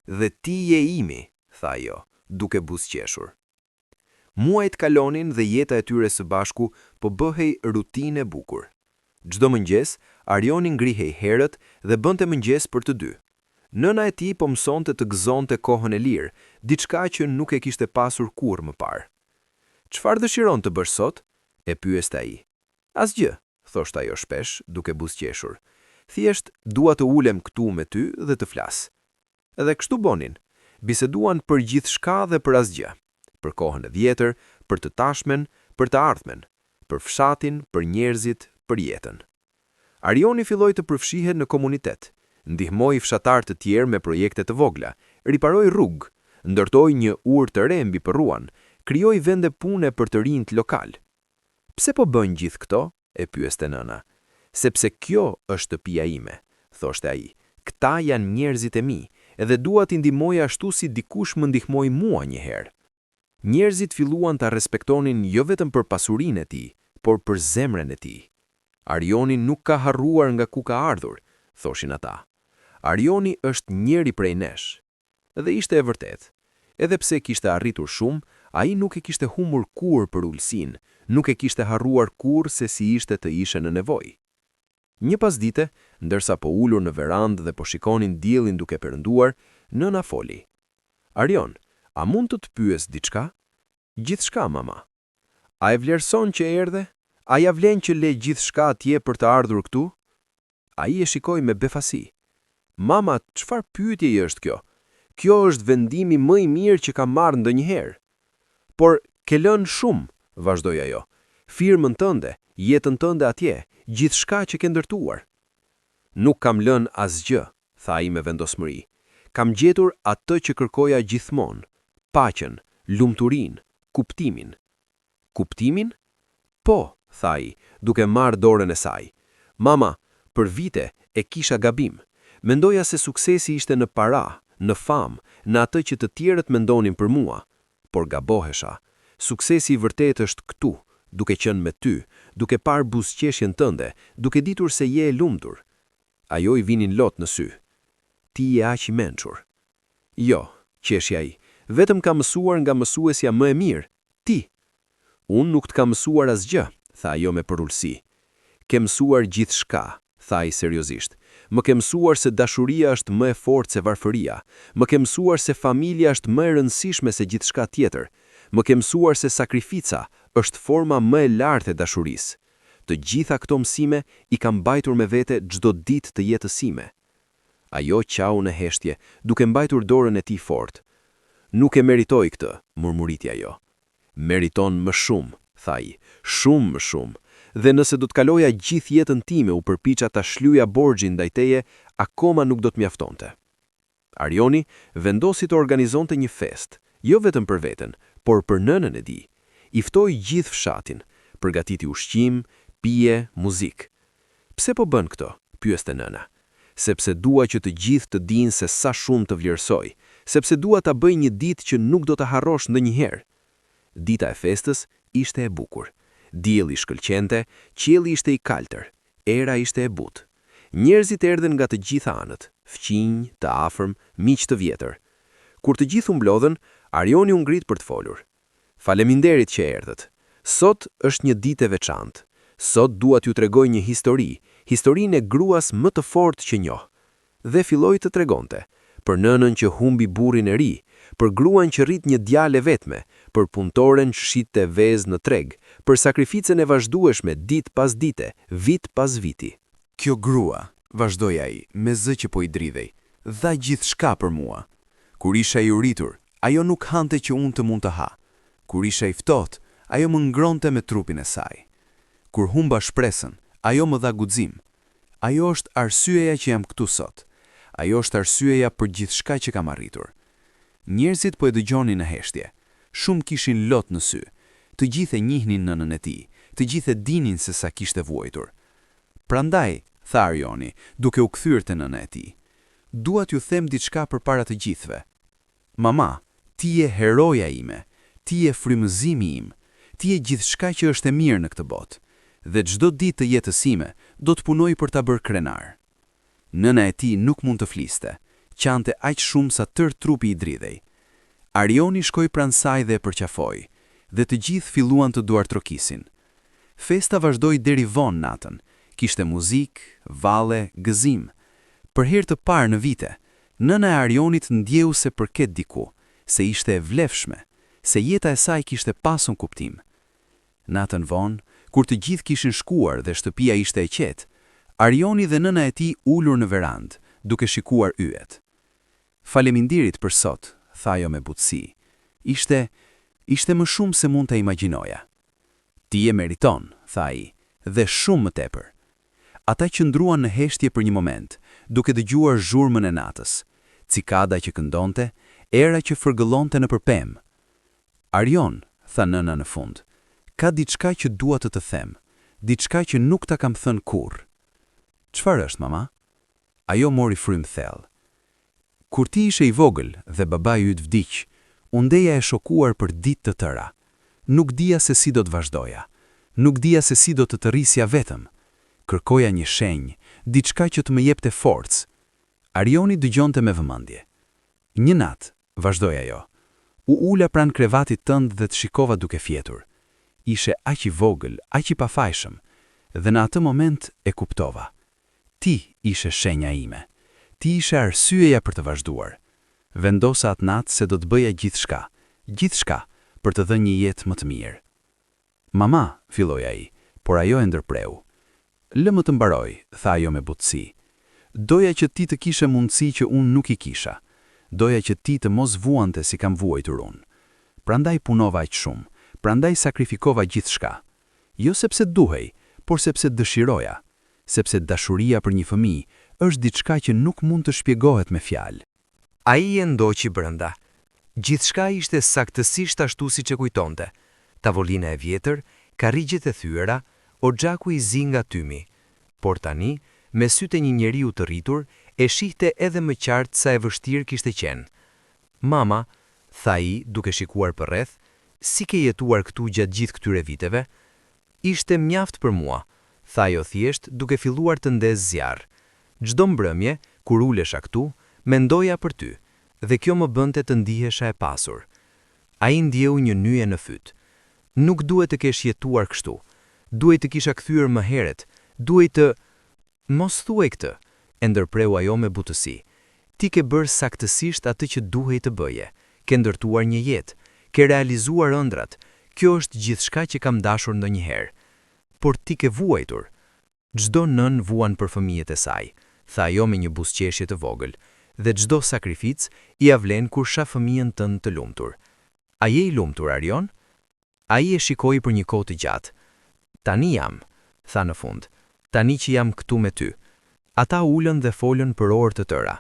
Dhe ti je imi, tha ajo, duke buzëqeshur. Muajt kalonin dhe jeta e tyre së bashku po bëhej rutinë e bukur. Çdo mëngjes, Arioni ngrihej herët dhe bënte mëngjes për të dy. Nëna e tij po mësonte të gëzonte kohën e lirë, diçka që nuk e kishte pasur kurrë më parë. Çfarë dëshiron të bësh sot? E pyeste ai. Asgjë, thoshte ajo shpesh, duke buzëqeshur. Thjesht dua të ulem këtu me ty dhe të flas. Edhe kështu bonin, biseduan për gjithçka dhe për asgjë, për kohën e vjetër, për të tashmen, për të ardhmen, për fshatin, për njerëzit, për jetën. Arioni filloi të përfshihet në komunitet, ndihmoi fshatar të tjerë me projekte të vogla, riparoi rrugë, ndërtoi një urë të re mbi përruan, krijoi vende pune për të rinjt lokal. Pse po bën gjithë këto? E pyeste nëna. Sepse kjo është shtëpia ime, thoshte ai. Këta janë njerëzit e mi, edhe dua t'i ndihmoj ashtu si dikush më ndihmoi mua një herë. Njerëzit filluan ta respektonin jo vetëm për pasurinë e tij, por për zemrën e tij. Arioni nuk ka harruar nga ku ka ardhur, thoshin ata. Arioni është njeri prej nesh. Dhe ishte e vërtet. Edhe pse kishte arritur shumë, ai nuk e kishte humbur kurrë për ulësinë, nuk e kishte harruar kurrë se si ishte të ishe në nevojë. Një pasdite, ndërsa po ulur në verandë dhe po shikonin diellin duke perënduar, nëna foli. Arion, a mund të pyes diçka? Gjithçka, mama. A e vlerëson që erdhe? A ja vlen që le gjithçka atje për të ardhur këtu? Ai e shikoi me befasi. Mama, çfarë pyetje është kjo? Kjo është vendimi më i mirë që kam marrë ndonjëherë. Por ke lënë shumë, vazhdoi ajo. Firmën tënde, jetën tënde atje, gjithçka që ke ndërtuar. Nuk kam lënë asgjë, tha ai me vendosmëri. Kam gjetur atë që kërkoja gjithmonë, paqen, lumturinë, kuptimin. Kuptimin? Po, tha ai, duke marrë dorën e saj. Mama, për vite e kisha gabim. Mendoja se suksesi ishte në para, në famë, në atë që të tjerët mendonin për mua. Por gabohesha. Suksesi i vërtet është këtu, duke qenë me ty, duke parë buzëqeshjen tënde, duke ditur se je e lumtur. Ajo i vinin lot në sy. Ti je aq i mençur. Jo, qeshi ai, vetëm kam mësuar nga mësuesja më e mirë, ti. Unë nuk të kam mësuar asgjë, tha ajo me përullësi. Ke mësuar gjithçka, tha ai seriozisht. Më ke mësuar se dashuria është më e fortë se varfëria. Më ke mësuar se familja është më e rëndësishme se gjithçka tjetër. Më ke mësuar se sakrifica është forma më e lartë e dashurisë. Të gjitha këto mësime i kam mbajtur me vete çdo ditë të jetës sime. Ajo qau në heshtje, duke mbajtur dorën e tij fort. Nuk e meritoj këtë, murmuriti ajo. Meriton më shumë, tha ai, shumë më shumë. Dhe nëse do të kaloja gjithë jetën time u përpiqa ta shlyja borxhin ndaj teje, akoma nuk do të mjaftonte. Arioni vendosi të organizonte një festë, jo vetëm për veten, por për nënën e tij. I ftoi gjithë fshatin, përgatiti ushqim, pije, muzikë. Pse po bën këto? Pyeste nëna. Sepse dua që të gjithë të dinë se sa shumë të vlerësoj, sepse dua ta bëj një ditë që nuk do të harrosh ndonjëherë. Dita e festës ishte e bukur. Dielli shkëlqente, qielli ishte i kaltër, era ishte e butë. Njerëzit erdhen nga të gjitha anët, fqinj, të afërm, miq të vjetër. Kur të gjithë u mblodhen, Arioni u ngrit për të folur. Faleminderit që erdhët. Sot është një ditë e veçantë. Sot dua t'ju tregoj një histori, historinë e gruas më të fortë që njoh. Dhe filloi të tregonte për nënën që humbi burrin e ri, për gruan që rrit një djalë vetme, për punëtoren që shitte vezë në treg, për sakrificën e vazhdueshme ditë pas dite, vit pas viti. Kjo grua, vazhdoi ai, me zë që po i dridhej, dha gjithçka për mua. Kur isha i uritur, ajo nuk hante që unë të mund të ha. Kur isha i ftohtë, ajo më ngronte me trupin e saj. Kur humba shpresën, ajo më dha guxim. Ajo është arsyeja që jam këtu sot. Ajo është arsyeja për gjithçka që kam arritur. Njerëzit po e dëgjonin në heshtje. Shumë kishin lot në sy. Të gjithë e njihnin nënën e tij, të gjithë e dinin se sa kishte vuajtur. Prandaj, tha Arioni, duke u kthyer te nëna e tij, dua t'ju them diçka përpara të gjithëve. Mama, ti je heroja ime, ti je frymëzimi im, ti je gjithçka që është e mirë në këtë botë, dhe çdo ditë të jetës sime do të punoj për ta bërë krenar. Nëna e tij nuk mund të fliste, qante aq shumë sa tërë trupi i dridhej. Arioni shkoi pranë saj dhe e përqafoi, dhe të gjithë filluan të duartrokisin. Festa vazhdoi deri vonë natën, kishte muzikë, valle, gëzim. Për herë të parë në vite, nëna e Arionit ndjeu se përket diku, se ishte e vlefshme, se jeta e saj kishte pasur kuptim. Natën vonë, kur të gjithë kishin shkuar dhe shtëpia ishte e qetë, Arioni dhe nëna e tij ulur në verandë, duke shikuar yjet. Faleminderit për sot, tha ajo me butësi. Ishte më shumë se mund të imagjinoja. Ti e meriton, tha ai, dhe shumë më tepër. Ata qëndruan në heshtje për një moment, duke dëgjuar zhurmën e natës, cikada që këndonte, era që fërgëllonte në përpem. Arion, tha nëna në fund, ka diçka që dua të them, diçka që nuk ta kam thënë kurrë. Çfarë është, mama? Ajo mori frymë thellë. Kur ti ishe i vogël dhe babai yt vdiq, unë ndeja e shokuar për ditë të tëra. Nuk dija se si do të vazhdoja. Nuk dija se si do të rrisja vetëm. Kërkoja një shenjë, diçka që të më jepte forcë. Arioni dëgjonte me vëmendje. Një natë, vazhdoi ajo, u ula pranë krevatit tënd dhe të shikova duke fjetur. Ishe aq i vogël, aq i pafajshëm, dhe në atë moment e kuptova. Ti ishe shenja ime. Ti ishe arsyeja për të vazhduar. Vendosa atë natë se do të bëja gjithçka për të dhënë një jetë më të mirë. Mama, filloi ai, por ajo e ndërpreu. Lë më të mbaroj, tha ajo me butësi. Doja që ti të kishe mundësi që unë nuk i kisha. Doja që ti të mos vuante si kam vuajtur unë. Prandaj punova aq shumë, prandaj sakrifikova gjithçka. Jo sepse duhej, por sepse dëshiroja, sepse dashuria për një fëmijë është diçka që nuk mund të shpjegohet me fjalë. Ai e ndoqi brenda. Gjithçka ishte saktësisht ashtu siç e kujtonte. Tavolina e vjetër, karrigjet e thyera, oxhaku i zi nga tymi. Por tani, me sytë e një njeriu të rritur, e shihte edhe më qartë sa e vështirë kishte qenë. Mama, tha ai, duke shikuar përreth, si ke jetuar këtu gjatë gjithë këtyre viteve? Ishte mjaft për mua, tha ajo thjesht, duke filluar të ndezë zjarr. Çdo mbrëmje, kur ulesha këtu, mendoja për ty, dhe kjo më bënte të ndihesha e pasur. Ai ndjeu një nyje në fyt. Nuk duhet të kesh jetuar kështu. Duhet të kisha kthyer më herët. Duhet të... Mos thuaj këtë, e ndërpreu ajo me butësi. Ti ke bërë saktësisht atë që duhej të bëje. Ke ndërtuar një jetë, ke realizuar ëndrat. Kjo është gjithçka që kam dashur ndonjëherë. Por ti ke vuajtur. Çdo nën vuan për fëmijët e saj, tha ajo me një buzëqeshje të vogël, dhe çdo sakrificë i avlen kur shah fëmijën tënd të lumtur. A je i lumtur, Arion? Ai e shikoi për një kohë të gjatë. Tani jam, tha në fund. Tani që jam këtu me ty. Ata ulën dhe folën për orë të tëra.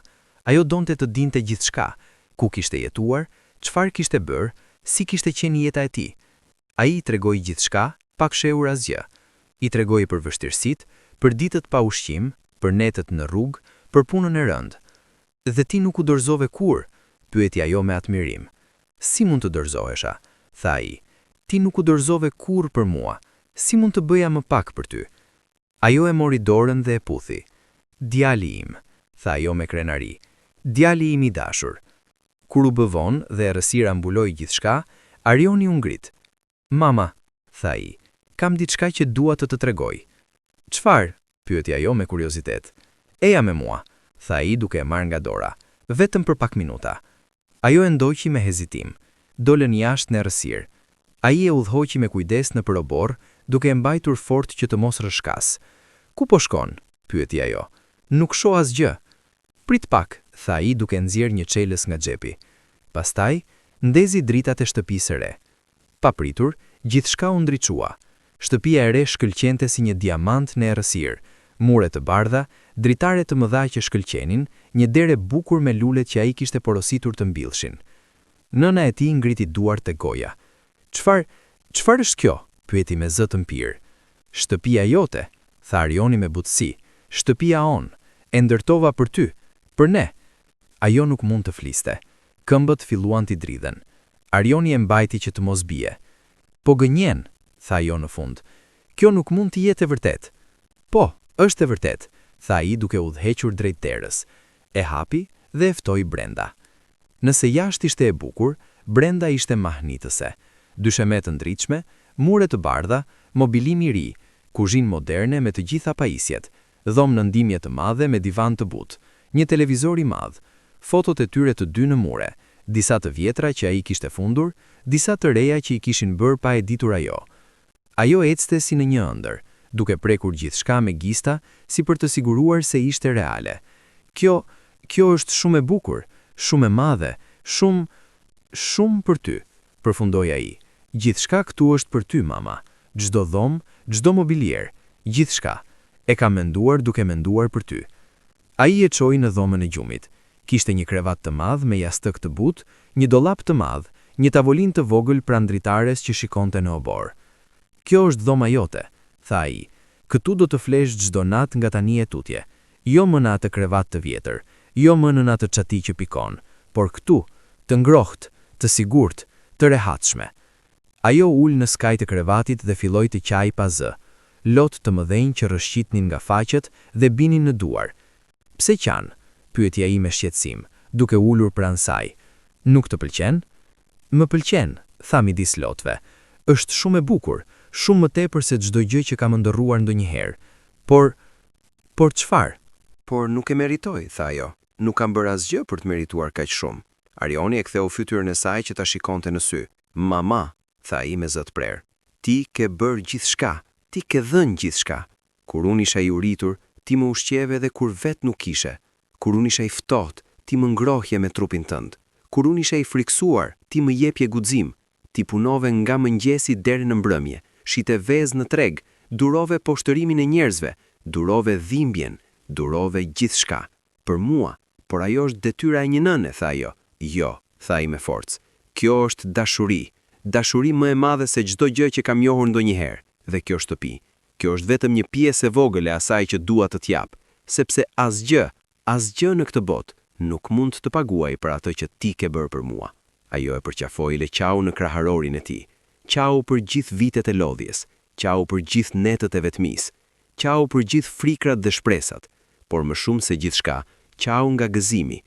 Ajo donte të dinte gjithçka, ku kishte jetuar, çfarë kishte bërë, si kishte qenë jeta e tij. Ai i tregoi gjithçka, pa kshehur asgjë. I tregoi për vështirësitë, për ditët pa ushqim, për netët në rrugë, për punën e rëndë. Dhe ti nuk u dorëzove kur? Pyeti ajo me admirim. Si mund të dorëzohesha? Tha ai. Ti nuk u dorëzove kur për mua. Si mund të bëja më pak për ty? Ajo e mori dorën dhe e puthi. Djali im, tha ajo me krenari. Djali im i dashur. Kur u bë vonë dhe errësira mbuloi gjithçka, Arioni u ngrit. Mama, tha ai, kam diçka që dua të të tregoj. Çfarë? Pyeti ajo me kuriozitet. Eja me mua, tha ai duke e marrë nga dora. Vetëm për pak minuta. Ajo e ndoqi me hezitim. Dolën jashtë në errësirë. Ai e udhhoqi me kujdes në përobor, duke e mbajtur fort që të mos rrshkas. Ku po shkon? Pyeti ajo. Nuk shoh asgjë. Prit pak, tha ai duke nxjerrë një çelës nga xhepi. Pastaj ndezi dritat e shtëpisë së re. Papritur, gjithçka u ndriçua. Shtëpia e re shkëlqente si një diamant në errësirë. Mure të bardha, dritare të mëdha që shkëlqenin, një derë e bukur me lulet që ai kishte porositur të mbyllshin. Nëna e tij ngriti duart te goja. Çfarë është kjo? Pyeti me zë të mpir. Shtëpia jote, tha Arioni me butësi. Shtëpia on. E ndërtova për ty, për ne. Ajo nuk mund të fliste. Këmbët filluan t'i dridhen. Arioni e mbajti që të mos bie. Po gënjen, tha ajo në fund. Kjo nuk mund të jetë e vërtet. Po, është e vërtet, tha ai duke udhëhequr drejt derës. E hapi dhe e ftoi brenda. Nëse jashtë ishte e bukur, brenda ishte mahnitëse. Dysheme të ndritshme, mure të bardha, mobilim i ri, kuzhinë moderne me të gjitha pajisjet, dhomë në ndimje të madhe me divan të butë, një televizor i madh, fotot e tyre të dy në mure, disa të vjetra që ai kishte fundur, disa të reja që i kishin bërë pa e ditur ajo. Ajo ecte si në një ëndër, duke prekur gjithçka me gista si për të siguruar se ishte reale. Kjo është shumë e bukur, shumë e madhe, shumë për ty, përfundoi ai. Gjithçka këtu është për ty, mama. Çdo dhomë, çdo mobilier, gjithçka. E kam menduar duke menduar për ty. Ai e çoi në dhomën e gjumit. Kishte një krevat të madh me jastëk të butë, një dollap të madh, një tavolinë të vogël pranë dritares që shikonte në obor. Kjo është dhoma jote, tha ai. Këtu do të flesh çdo natë nga tani e tutje. Jo më në atë krevat të vjetër, jo më në atë çati që pikon, por këtu, të ngrohtë, të sigurt, të rehatshme. Ajo ul në skaj të krevatit dhe filloi të qaj pa zë. Lot të mëdhenj që rrëshqitnin nga faqet dhe binin në duar. Pse qanë? Pyeti ai me shqetësim, duke ulur pranë saj. Nuk të pëlqen? Më pëlqen, tha midis lotëve. Është shumë e bukur, shumë më tepër se çdo gjë që kam ndërruar ndonjëherë. Por çfarë? Por nuk e meritoj, tha ajo. Nuk kam bërë asgjë për të merituar kaq shumë. Arioni e ktheu fytyrën e saj që ta shikonte në sy. Mama, tha ai me zë të prerë. Ti ke bërë gjithçka, ti ke dhënë gjithçka. Kur unë isha i uritur, ti më ushqeve dhe kur vet nuk ishe. Kur unë isha i ftohtë, ti më ngrohje me trupin tënd. Kur unë isha i friksuar, ti më jepje guxim. ti punove nga mëngjesi deri në mbrëmje, shite vezë në treg, durove poshtërimin e njerëzve, durove dhimbjen, durove gjithçka. Për mua, por ajo është detyra e një nëne, tha ajo. Jo, tha i me forcë. Kjo është dashuri. Dashuri më e madhe se çdo gjë që kam njohur ndonjëherë. Dhe kjo shtëpi. Kjo është vetëm një pjesë e vogël e asaj që dua të t'jap, sepse asgjë në këtë botë nuk mund të paguaj për atë që ti ke bërë për mua. Ajo e përqafoi Leqau në kraharorin e tij. Qau për gjithë vitet e lodhjes, qau për gjithë netët e vetmis, qau për gjithë frikrat dhe shpresat, por më shumë se gjithçka, qau nga gëzimi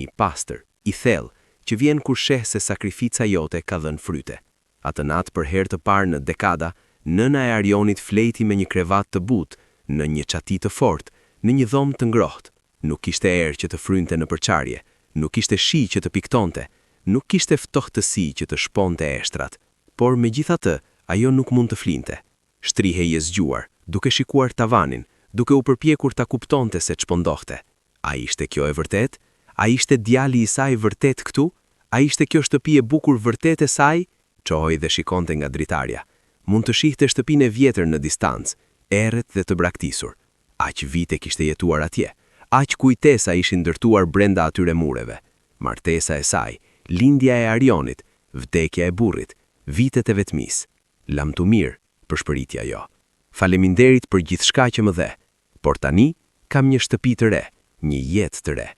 i pastër, i thellë, që vjen kur sheh se sakrifica jote ka dhënë fryte. Atë natë për herë të parë në dekada, nëna e Arionit fleti me një krevat të butë, në një çati të fortë, në një dhomë të ngrohtë. Nuk kishte erë që të frynte në përçarje, nuk kishte shi që të piktonte, nuk kishte ftohtësi që të shponte eshtrat, por megjithatë, ajo nuk mund të flinte. Shtrihej e zgjuar, duke shikuar tavanin, duke u përpjekur ta kuptonte se ç'po ndodhte. A ishte kjo e vërtet? A ishte djali i saj vërtet këtu? A ishte kjo shtëpi e bukur vërtet e saj? Çohoi dhe shikonte nga dritarja. Mund të shihte shtëpinë e vjetër në distancë, errët dhe të braktisur. Aq vite kishte jetuar atje. Aq kujtesa ishin ndërtuar brenda atyre mureve. Martesa e saj, lindja e Arionit, vdekja e burrit, vitet e vetmis. Lamtumir, përshpëriti ajo. Faleminderit për gjithçka që më dhe, por tani kam një shtëpi të re, një jetë të re.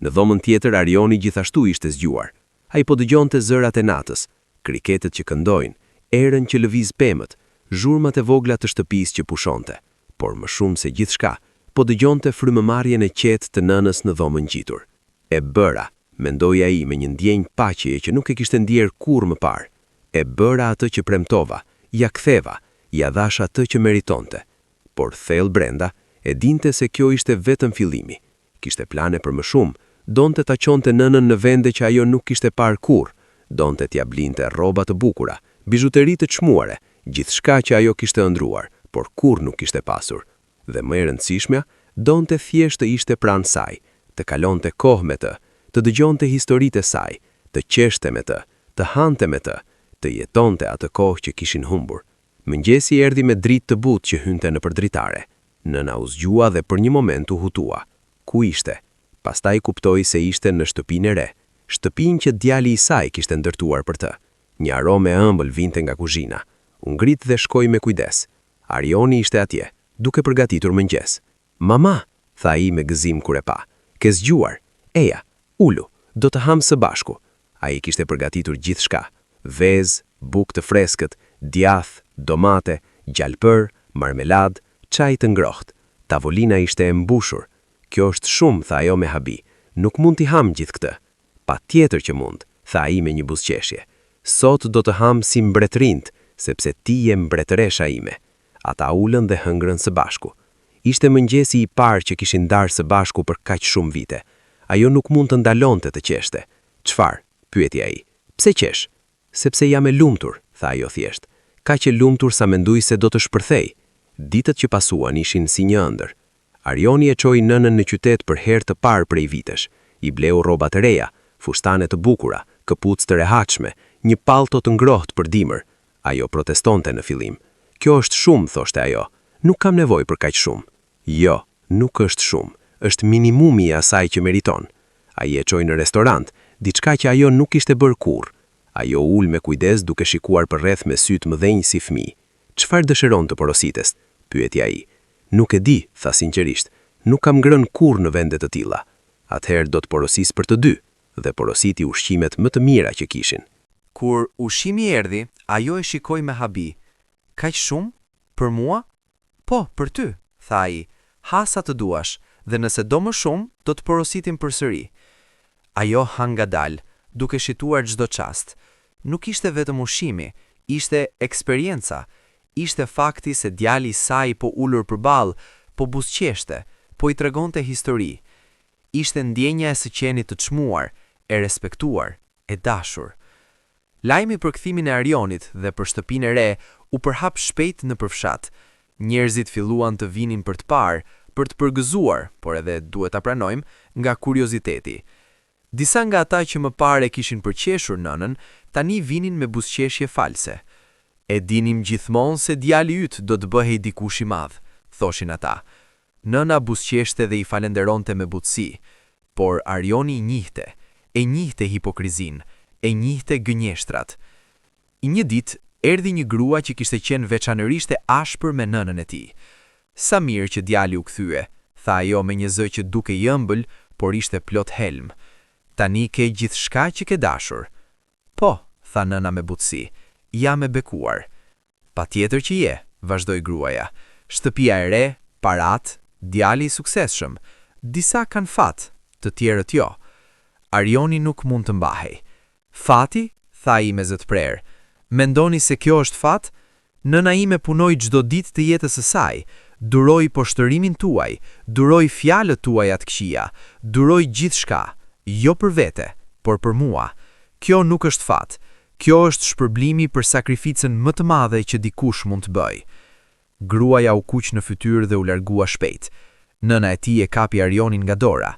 Në dhomën tjetër Arioni gjithashtu ishte zgjuar. Ai po dëgjonte zërat e natës, kriketet që këndojnë, erën që lëviz pemët, zhurmat e vogla të shtëpisë që pushonte, por më shumë se gjithçka, po dëgjonte frymëmarrjen e qetë të nënës në dhomën ngjitur. E bëra, mendoi ai me një ndjenjë paqeje që nuk e kishte ndier kurrë më parë. E bëra atë që premtova, ja ktheva, ja dhash atë që meritonte. Por thellë brenda, e dinte se kjo ishte vetëm fillimi. Kishte plane për më shumë, donte ta çonte nënën në vende që ajo nuk kishte parë kurrë, donte t'ia blinte rroba të bukura, bizhuteri të çmuare, gjithçka që ajo kishte ëndruar, por kurrë nuk kishte pasur. Dhe më e rëndësishmja, donte thjesht të ishte pranë saj, të kalonte kohë me të dëgjonte historitë e saj, të qeshte me të hante me të jetonte atë kohë që kishin humbur. Mëngjesi erdhi me dritë të butë që hynte në përdritare. Nëna u zgjua dhe për një moment u hutua. Ku ishte? Pastaj kuptoi se ishte në shtëpinë e re, shtëpinë që djali i saj kishte ndërtuar për të. Një aromë e ëmbël vinte nga kuzhina. U ngrit dhe shkoi me kujdes. Arioni ishte atje, duke përgatitur mëngjes. "Mama", tha ai me gëzim kur e pa. "Ke zgjuar? Eja, ulu, do të ham së bashku." Ai kishte përgatitur gjithçka: vezë, bukë të freskët, djath, domate, gjalpër, marmelad, çaj të ngrohtë. Tavolina ishte e mbushur. "Kjo është shumë", tha ajo me habi. "Nuk mund t'i ham gjithë këtë." "Patjetër që mund", tha ai me një buzëqeshje. "Sot do të ham si mbretërind, sepse ti je mbretëresha ime." Ata ulën dhe hëngrën së bashku. Ishte mëngjesi i parë që kishin ndarë së bashku për kaq shumë vite. Ajo nuk mund të ndalonte të qeshte. "Çfarë?" pyeti ai. "Pse qesh?" "Sepse jam e lumtur", tha ajo thjesht. "Kaq e lumtur sa mendoj se do të shpërthej." Ditët që pasuan ishin si një ëndër. Arioni e çoi nënën në qytet për herë të parë prej vitesh. I bleu rroba të reja, fustane të bukura, këpucë të rehatshme, një pallto të ngrohtë për dimër. Ajo protestonte në fillim. "Kjo është shumë", thoshte ajo. "Nuk kam nevojë për kaq shumë." "Jo, nuk është shumë, është minimumi i asaj që meriton." Ai e çoi në restorant, diçka që ajo nuk kishte bërë kurrë. Ajo ul me kujdes duke shikuar për rreth me sy të mëdhenj si fëmijë. "Çfarë dëshiron të porosites?" pyeti ai. "Nuk e di", tha sinqerisht. "Nuk kam ngrënë kurrë në vende të tilla." "Atëherë do të porosis për të dy", dhe porositi ushqimet më të mira që kishin. Kur ushqimi erdhi, ajo e shikoi me habi. "Kaq shumë? Për mua?" "Po, për ty", tha ai. "Ha sa të duash, dhe nëse do më shumë, do të porositim përsëri." Ajo ha ngadalë, duke shituar çdo çast. Nuk ishte vetëm ushqimi, ishte eksperienca. Ishte fakti se djali i saj po ulur përballë, po buzëqeshte, po i tregonte histori. Ishte ndjenja e së qenit të çmuar, e respektuar, e dashur. Lajmi për kthimin e Arionit dhe për shtëpinë e re u përhap shpejt në përfshat. Njerëzit filluan të vinin për të parë, për të përgëzuar, por edhe duhet ta pranojmë, nga kurioziteti. Disa nga ata që më pare kishin përqeshur nënën, tani vinin me buzëqeshje false. E dinim gjithmonë se djali yt do të bëhej dikush i madh, thoshin ata. Nëna buzëqeshte dhe i falenderonte me butësi, por Arioni e njihte hipokrizin, e njihte gënjeshtrat. Një ditë erdhi një grua që kishte qenë veçanërisht e ashpër me nënën e tij. Sa mirë që djali u kthye, tha ajo me një zë që duke i ëmbël, por ishte plot helm. Tani ke gjithçka që ke dashur. Po, tha nëna me butësi, jam e bekuar. Patjetër që je, vazhdoi gruaja. Shtëpia e re, parat, djali i suksesshëm. Disa kanë fat, të tjerët jo. Arioni nuk mund të mbahej. Fati, tha i me zë të prerë. Mendoni se kjo është fat? Nëna ime punoi çdo ditë të jetës së saj, duroi poshtërimin tuaj, duroi fjalët tuaja të këqija, duroi gjithçka, jo për vete, por për mua. Kjo nuk është fat. Kjo është shpërblimi për sakrificën më të madhe që dikush mund të bëjë. Gruaja u kuq në fytyrë dhe u largua shpejt. Nëna e tij e kapi Arionin nga dora.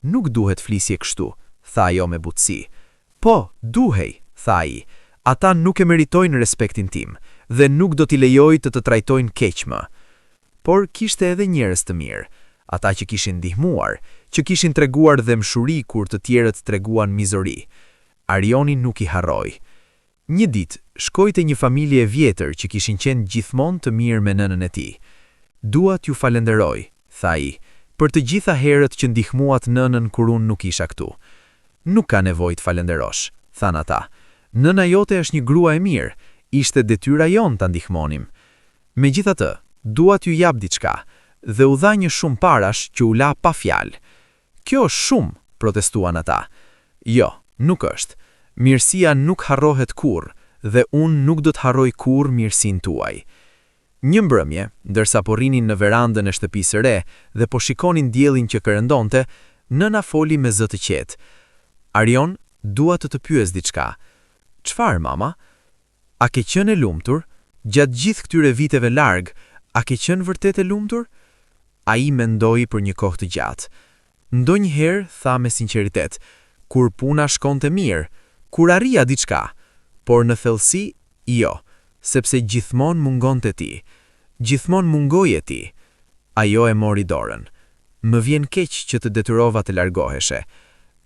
Nuk duhet flisje kështu, tha ajo me butësi. Po, duhej, tha ai. Ata nuk e meritojnë respektin tim, dhe nuk do t'i lejoj të trajtojnë keq më. Por kishte edhe njerëz të mirë, ata që kishin ndihmuar, që kishin treguar dëmshuri kur të tjerët treguan mizori. Arioni nuk i harroi. Një ditë, shkoi te një familje e vjetër që kishin qenë gjithmonë të mirë me nënën e tij. Dua t'ju falenderoj, tha ai, për të gjitha herët që ndihmuat nënën kur unë nuk isha këtu. Nuk ka nevojë të falenderosh, than ata. Nëna jote është një grua e mirë, ishte detyra jon ta ndihmonim. Megjithatë, dua t'ju jap diçka, dhe u dha një shumë parash që u la pa fjalë. Kjo është shumë, protestuan ata. Jo, nuk është. Mirësia nuk harrohet kurrë, dhe unë nuk do të harroj kurrë mirësinë tuaj. Një mbrëmje, ndërsa po rrinin në verandën e shtëpisë së re dhe po shikonin diellin që këndonte, nëna foli me zë të qetë. Arion, dua të pyes diçka. Çfarë, mama? A ke qenë e lumtur? Gjatë gjithë këtyre viteve larg, a ke qenë vërtet e lumtur? Ai mendoi për një kohë të gjatë. Ndonjëherë, tha me sinqeritet, kur puna shkonte mirë, kur arria diçka, por në thellësi, jo, sepse gjithmonë mungonte ti. Gjithmonë mungoje ti. Ajo e mori dorën. Më vjen keq që të detyrova të largoheshe.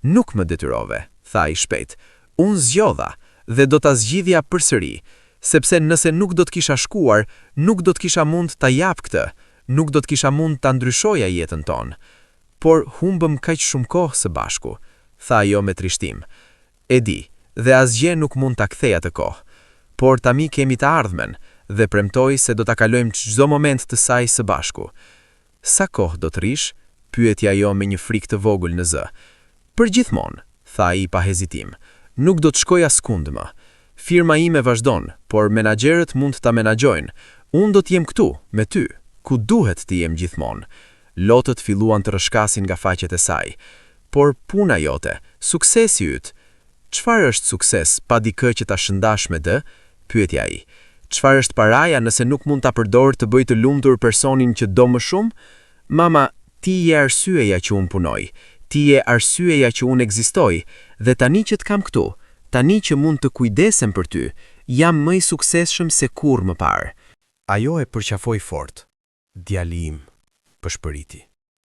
Nuk më detyrove, tha i shpejt. Unë zgjodha dhe do ta zgjidhja përsëri, sepse nëse nuk do të kisha shkuar, nuk do të kisha mund ta jap këtë, nuk do të kisha mund ta ndryshoja jetën tonë. Por humbëm kaq shumë kohë së bashku, tha ajo me trishtim. E di, dhe asgjë nuk mund ta kthej atë kohë. Por tani kemi të ardhmen dhe premtoj se do ta kalojmë çdo moment të saj së bashku. Sa kohë do të rish? Pyeti ajo me një frikë të vogël në zë. Përgjithmonë, tha ai pa hezitim. Nuk do të shkoj askund më. Firma ime vazhdon, por menaxherët mund ta menaxhojnë. Unë do të jem këtu, me ty, ku duhet të jem gjithmonë. Lotët filluan të rrëshkasin nga faqet e saj. Por puna jote, suksesi yt. Çfarë është sukses pa dikë që ta shëndash me dë? Pyeti ai. Çfarë është paraja nëse nuk mund ta përdor të bëj të lumtur personin që do më shumë? Mama, ti je arsyeja që unë punoj. Ti je arsyeja që unë ekzistoj, dhe tani që të kam këtu, tani që mund të kujdesem për ty, jam më i suksesshëm se kurrë më parë. Ajo e përqafoi fort. Djali im, pëshpëriti.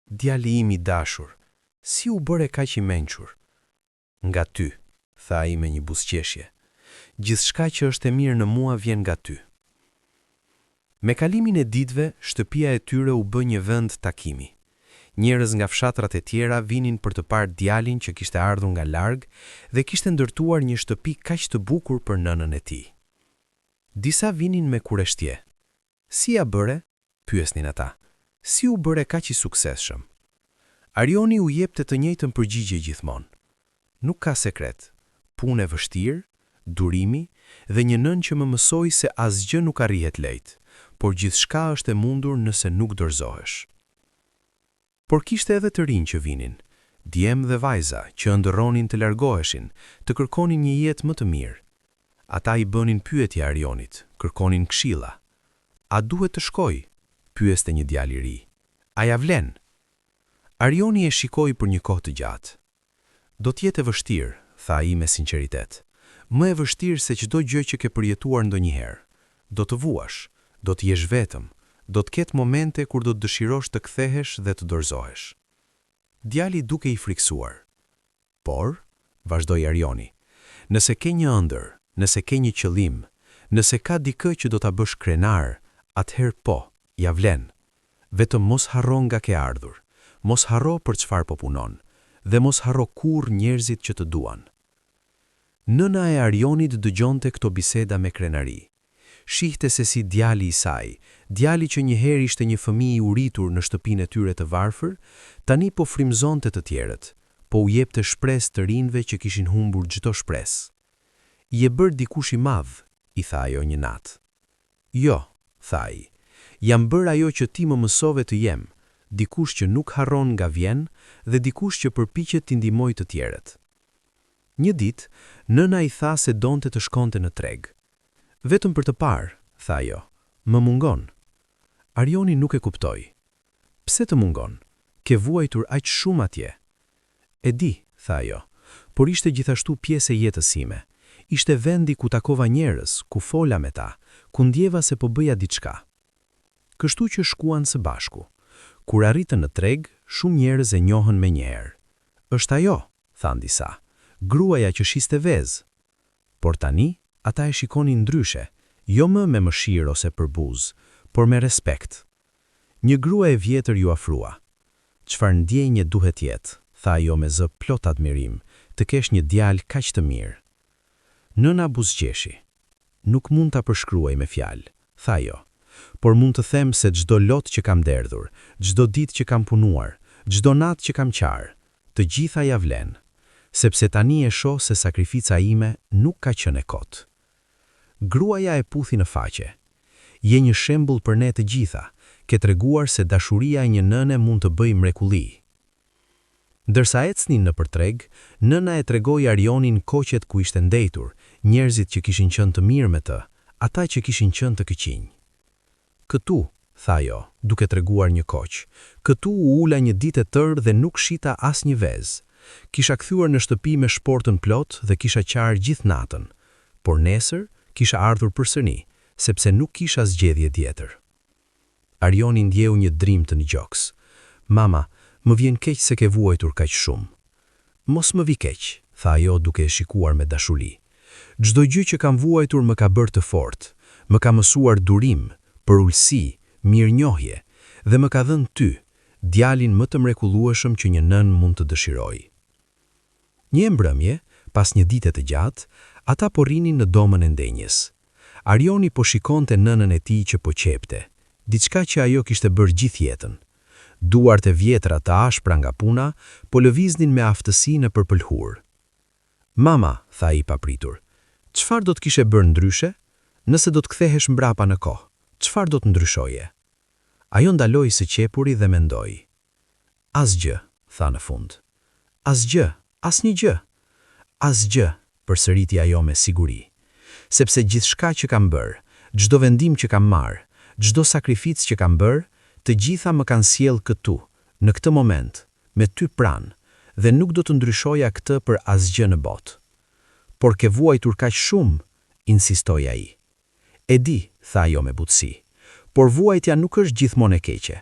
Djali im i dashur, si u bëre kaq i mençur? Nga ty, tha ai me një buzëqeshje. Gjithçka që është e mirë në mua vjen nga ty. Me kalimin e ditëve, shtëpia e tyre u bë një vend takimi. Njerëz nga fshatrat e tjera vinin për të parë djalin që kishte ardhur nga larg dhe kishte ndërtuar një shtëpi kaq të bukur për nënën e tij. Disa vinin me kureshtje. Si ja bëre? Pyesnin ata. Si u bëre kaq i suksesshëm? Arioni u jepte të njëjtën përgjigje gjithmonë. Nuk ka sekret. Punë e vështirë, durimi dhe një nën që më mësoi se asgjë nuk arrihet lehtë, por gjithçka është e mundur nëse nuk dorëzohesh. Por kishte edhe të rinj që vinin, djem dhe vajza që ëndërronin të largoheshin, të kërkonin një jetë më të mirë. Ata i bënin pyetje Arionit, kërkonin këshilla. A duhet të shkoj? Pyeste një djalë i ri. A ja vlen? Arioni e shikoi për një kohë të gjatë. Do t'jetë e vështirë, tha ai me sinqeritet. Më e vështirë se çdo gjë që ke përjetuar ndonjëherë. Do të vuash, do të jesh vetëm, do të ketë momente kur do të dëshirosh të kthehesh dhe të dorëzohesh. Djali duke i friksuar. Por, vazhdoi Arioni, nëse ke një ëndër, nëse ke një qëllim, nëse ka dikë që do ta bësh krenar, atëherë po, ja vlen. Vetëm mos harro nga ke ardhur, mos harro për çfarë po punon, dhe mos harro kurrë njerëzit që të duan. Nëna e Arionit dëgjonte këto biseda me krenari. Shihte se si djali i saj, djali që njëherë ishte një fëmijë i uritur në shtëpinë e tyre të varfër, tani po frymëzonte të tjerët, po u jepte shpresë të rinjve që kishin humbur çdo shpresë. Je bërë dikush i madh, i tha ajo një natë. Jo, tha ai, jam bërë ajo që ti më mësove të jem, dikush që nuk harron nga vjen dhe dikush që përpiqet t'i ndihmojë të tjerët. Një ditë, nëna i tha se donte të shkonte në treg. Vetëm për të parë, tha ajo, më mungon. Arioni nuk e kuptoi. Pse të mungon? Ke vuajtur aq shumë atje. E di, tha ajo, por ishte gjithashtu pjesë e jetës sime. Ishte vendi ku takova njerëz, ku fola me ta, ku ndjeva se po bëja diçka. Kështu që shkuan së bashku. Kur arritën në treg, shumë njerëz e njohën menjëherë. Është ajo, than disa, gruaja që shiste vezë. Por tani, ata e shikonin ndryshe, jo më me mëshirë ose për buzë, por me respekt. Një grua e vjetër ju afrua. Çfarë ndjenje duhet jetë, tha ajo me zë plot admirim, të kesh një djalë kaq të mirë. Nëna buzëqeshi. Nuk mund ta përshkruaj me fjalë, tha ajo, por mund të them se çdo lot që kam derdhur, çdo ditë që kam punuar, çdo natë që kam qarë, të gjitha ja vlen, sepse tani e shoh se sakrifica ime nuk ka qenë e kotë. Gruaja e puthi në faqe. Je një shembull për ne të gjitha, ke treguar se dashuria e një nëne mund të bëjë mrekulli. Ndërsa ecnin në përtreg, nëna e tregoi Arionin koqet ku ishte ndetur, njerëzit që kishin qenë të mirë me të, ata që kishin qenë të këqinj. Këtu, tha ajo, duke treguar një koq, këtu u ula një ditë e tërë dhe nuk shita asnjë vezë. Kisha kthyer në shtëpi me shportën plot dhe kisha qarë gjithë natën, por nesër kisha ardhur përsëri, sepse nuk kisha zgjedhje tjetër. Arioni ndjeu një drim të ngjoks. Mama, më vjen keq se ke vuajtur kaq shumë. Mos më vi keq, tha ajo duke e shikuar me dashuri. Çdo gjë që kam vuajtur më ka bërë të fortë, më ka mësuar durim, përulësi, mirënjohje dhe më ka dhënë ty, djalin më të mrekullueshëm që një nën mund të dëshirojë. Një mbrëmje, pas një dite të gjatë, ata po rinin në domën e ndenjes. Arioni po shikonte nënën e tij që po qepte, diçka që ajo kishte bërë gjithë jetën. Duart e vjetra të ashpra nga puna po lëviznin me aftësi në përpëlhur. Mama, tha i papritur, çfarë do të kishe bërë ndryshe? Nëse do të kthehesh mbrapa në kohë, çfarë do të ndryshoje? Ajo ndaloi së qepuri dhe mendoi. Asgjë, tha në fund. Asgjë, asnjë gjë. Asgjë, përsëriti ajo me siguri. Sepse gjithçka që kam bërë, çdo vendim që kam marrë, çdo sakrificë që kam bërë, të gjitha më kanë sjellë këtu, në këtë moment, me ty pranë, dhe nuk do të ndryshoja këtë për asgjë në botë. Por ke vuajtur kaq shumë, insistoi ai. E di, tha ajo me butësi, por vuajtja nuk është gjithmonë e keqe.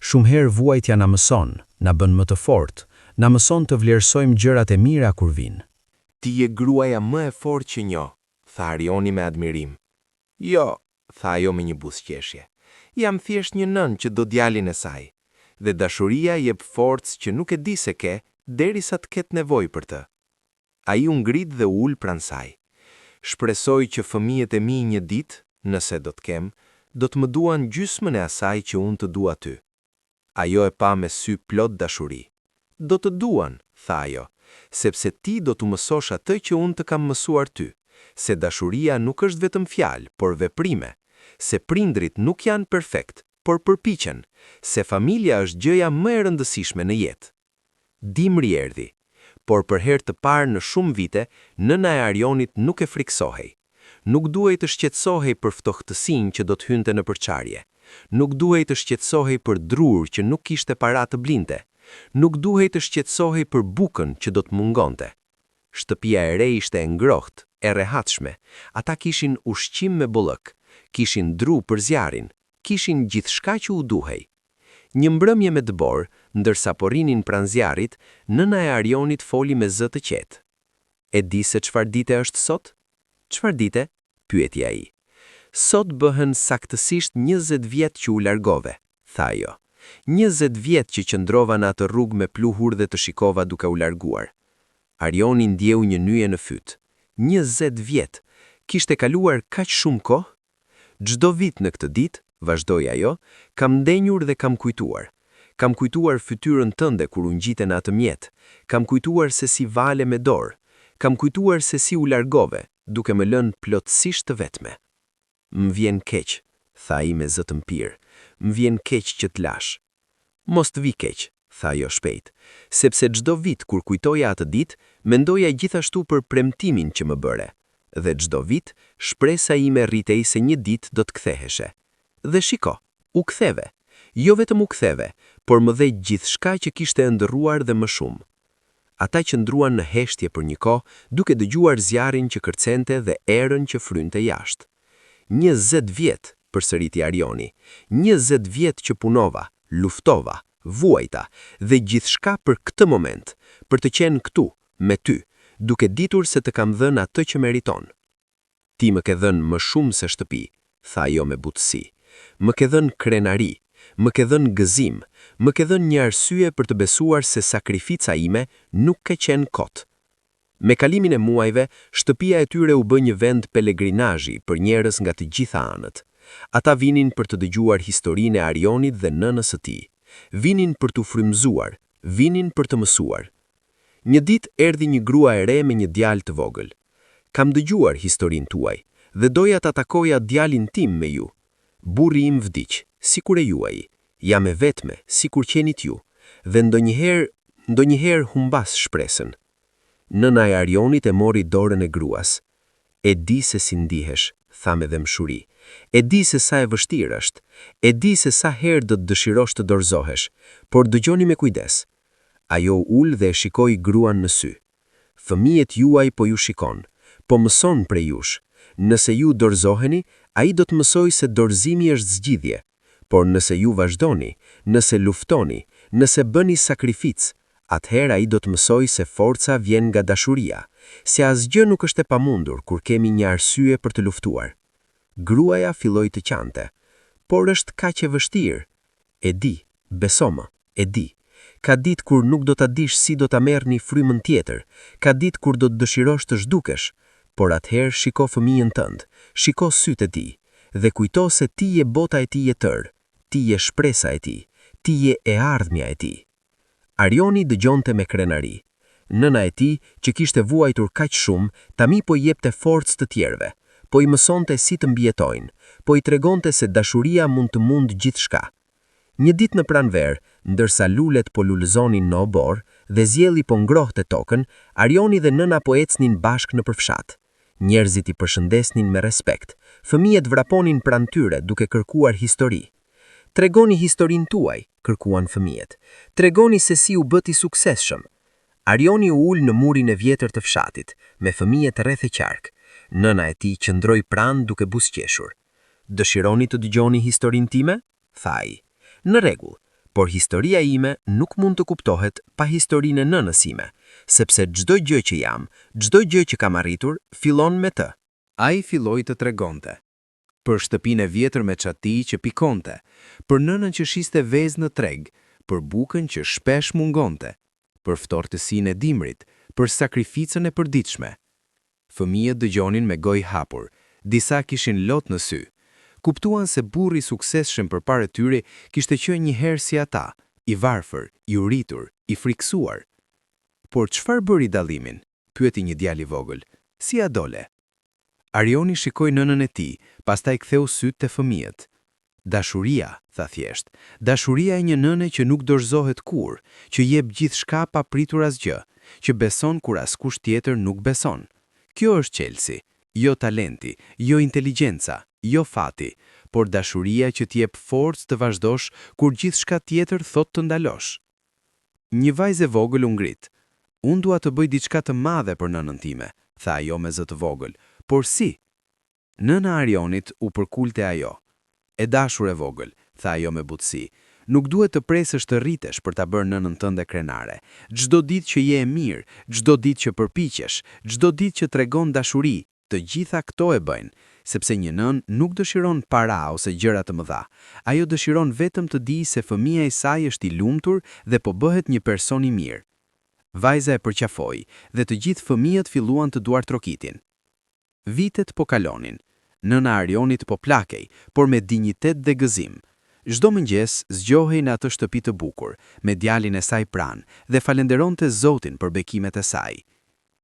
Shumë herë vuajtja na mëson, na bën më të fortë, na mëson të vlerësojmë gjërat e mira kur vinë. Ti je gruaja më e fortë që njoh, tha Arioni me admirim. Jo, tha ajo me një buzëqeshje. Jam thjesht një nën që do djalin e saj, dhe dashuria jep forcë që nuk e di se ke, derisa të ketë nevojë për të. Ai u ngrit dhe u ul pranë saj. Shpresoj që fëmijët e mi një ditë, nëse do të kem, do të më duan gjysmën e asaj që unë të dua ty. Ajo e pa me sy plot dashuri. Do të duan, tha ajo, sepse ti do të mësosh atë që unë të kam mësuar ty, se dashuria nuk është vetëm fjalë, por veprime, se prindrit nuk janë perfekt, por përpiqen, se familja është gjëja më e rëndësishme në jetë. Dimri erdhi, por për herë të parë në shumë vite, nëna e Arionit nuk e friksohej. Nuk duhej të shqetësohej për ftohtësinë që do të hynte në përçarje. Nuk duhej të shqetësohej për drur që nuk kishte para të blinte, Nuk duhej të shqetësohej për bukën që do të mungonte. Shtëpia e re ishte e ngrohtë, e rehatshme. Ata kishin ushqim me bollëk, kishin dru për zjarin, kishin gjithçka që u duhej. Një mbrëmje me dëbor, ndërsa po rinin pranë zjarit, nëna e Arionit foli me zë të qetë. E di se çfarë dite është sot? Çfarë dite? Pyeti ai. Sot bëhen saktësisht 20 vjet që u largove, tha ajo. 20 vjet që qëndrova në atë rrugë me pluhur dhe të shikova duke u larguar. Arioni ndjeu një nyje në fyt. 20 vjet. Kishte kaluar kaq shumë kohë? Çdo vit në këtë ditë, vazhdoi ajo, kam ndenjur dhe kam kujtuar. Kam kujtuar fytyrën tënde kur u ngjite në atë mjet. Kam kujtuar se si vale me dorë. Kam kujtuar se si u largove, duke më lënë plotësisht të vetme. Më vjen keq, tha ai me zë të mpir. Më vjen keq që të lash. Mos të vi keq, tha ajo shpejt, sepse çdo vit kur kujtoja atë ditë, mendoja gjithashtu për premtimin që më bëre. Dhe çdo vit, shpresa ime rritej se një ditë do të ktheheshe. Dhe shiko, u ktheve. Jo vetëm u ktheve, por më dhej gjithçka që kishte ndërruar dhe më shumë. Ata qëndruan në heshtje për një kohë, duke dëgjuar zjarin që kërcente dhe erën që frynte jashtë. 20 vjet, përsëriti Arioni. 20 vjet që punova, luftova, vuajta dhe gjithçka për këtë moment, për të qenë këtu, me ty, duke ditur se të kam dhënë atë që meriton. Ti më ke dhënë më shumë se shtëpi, tha ajo me butësi. Më ke dhënë krenari, më ke dhënë gëzim, më ke dhënë një arsye për të besuar se sakrifica ime nuk ka qenë kot. Me kalimin e muajve, shtëpia e tyre u bë një vend pelegrinazhi për njerëz nga të gjitha anët. Ata vinin për të dëgjuar historinë e Arionit dhe nënës së tij. Vinin për të frymëzuar, vinin për të mësuar. Një ditë erdhi një grua e re me një djalë të vogël. Kam dëgjuar historinë tuaj dhe doja ta takoja djalin tim me ju. Burri im vdiq, sikur e juaj. Jam e vetme, sikur qenit ju. Dhe ndonjëherë humbas shpresën. Nëna e Arionit e mori dorën e gruas. E di se si ndihesh, tha me dëmshuri. E di se sa e vështirë është. E di se sa herë do të dëshirosh të dorëzohesh, por dëgjoni me kujdes. Ajo ul dhe e shikoi gruan në sy. Fëmijët juaj po ju shikon, po mëson prej jush. Nëse ju dorëzoheni, ai do të mësoj se dorëzimi është zgjidhje. Por nëse ju vazhdoni, nëse luftoni, nëse bëni sakrificë, atëherë ai do të mësoj se forca vjen nga dashuria, se asgjë nuk është e pamundur kur kemi një arsye për të luftuar. Gruaja filloi të qante. Por është kaq e vështirë. E di, beso më, e di. Ka ditë kur nuk do ta dish si do ta merrni frymën tjetër, ka ditë kur do të dëshirosh të zhdukesh, por atëherë shiko fëmijën tënd, shiko sytë e tij, dhe kujto se ti je bota e tij e tërë, ti je shpresa e tij, ti je e ardhmja e tij. Arioni dëgjonte me krenari. Nëna e tij, që kishte vuajtur kaq shumë, tani po i jepte forcë të tjerëve, po i mësonte si të mbijetojnë, po i tregonte se dashuria mund të mund gjithçka. Një ditë në pranverë, ndërsa lulet po lulëzonin në obor dhe zjelli po ngrohte tokën, Arioni dhe nëna po ecnin bashkë nëpër fshat. Njerëzit i përshëndesnin me respekt. Fëmijët vraponin pranë tyre duke kërkuar histori. Tregoni historinë tuaj, kërkuan fëmijët. Tregoni se si u bëti suksesshëm. Arioni u ul në murin e vjetër të fshatit, me fëmijët rreth e qark. Nëna e tij qëndroi pranë duke buzëqeshur. Dëshironi të dëgjoni historinë time? Tha ai. Në rregull, por historia ime nuk mund të kuptohet pa historinë e nënës sime, sepse çdo gjë që jam, çdo gjë që kam arritur, fillon me të. Ai filloi të tregonte. Për shtëpinë e vjetër me çati që pikonte, për nënën që shiste vezë në treg, për bukën që shpesh mungonte, për ftohtësinë e dimrit, për sakrificën e përditshme. Fëmijët dëgjonin me gojë hapur, disa kishin lot në sy. Kuptuan se burri suksesshëm përpara tyre kishte qenë një herë si ata, i varfër, i uritur, i friksuar. Por çfarë bëri dallimin? Pyeti një djalë i vogël. Si a dole? Arioni shikoi nënën e tij, pastaj ktheu sytë te fëmijët. Dashuria, tha thjesht. Dashuria e një nëne që nuk dorëzohet kurrë, që jep gjithçka pa pritur asgjë, që beson kur askush tjetër nuk beson. Kjo është Chelsea, jo talenti, jo inteligjenca, jo fati, por dashuria që t'jep forcë të vazhdosh kur gjithçka tjetër thot të ndalosh. Një vajzë e vogël u ngrit. Unë dua të bëj diçka të madhe për nënën time, tha ajo me zë të vogël. Por si? Nëna Arionit u përkulte ajo. E dashur e vogël, tha ajo me butësi. Nuk duhet të presësh të rritesh për ta bërë nënën tënde krenare. Çdo ditë që je e mirë, çdo ditë që përpiqesh, çdo ditë që tregon dashuri, të gjitha këto e bëjnë, sepse një nën nuk dëshiron para ose gjëra të mëdha. Ajo dëshiron vetëm të dijë se fëmia e saj është i lumtur dhe po bëhet një person i mirë. Vajza e përqafoi dhe të gjithë fëmijët filluan të duartrokitin. Vitet po kalonin. Nëna Arionit po plakej, por me dinjitet dhe gëzim. Çdo mëngjes zgjohej në atë shtëpi të bukur, me djalin e saj pranë dhe falenderonte Zotin për bekimet e saj.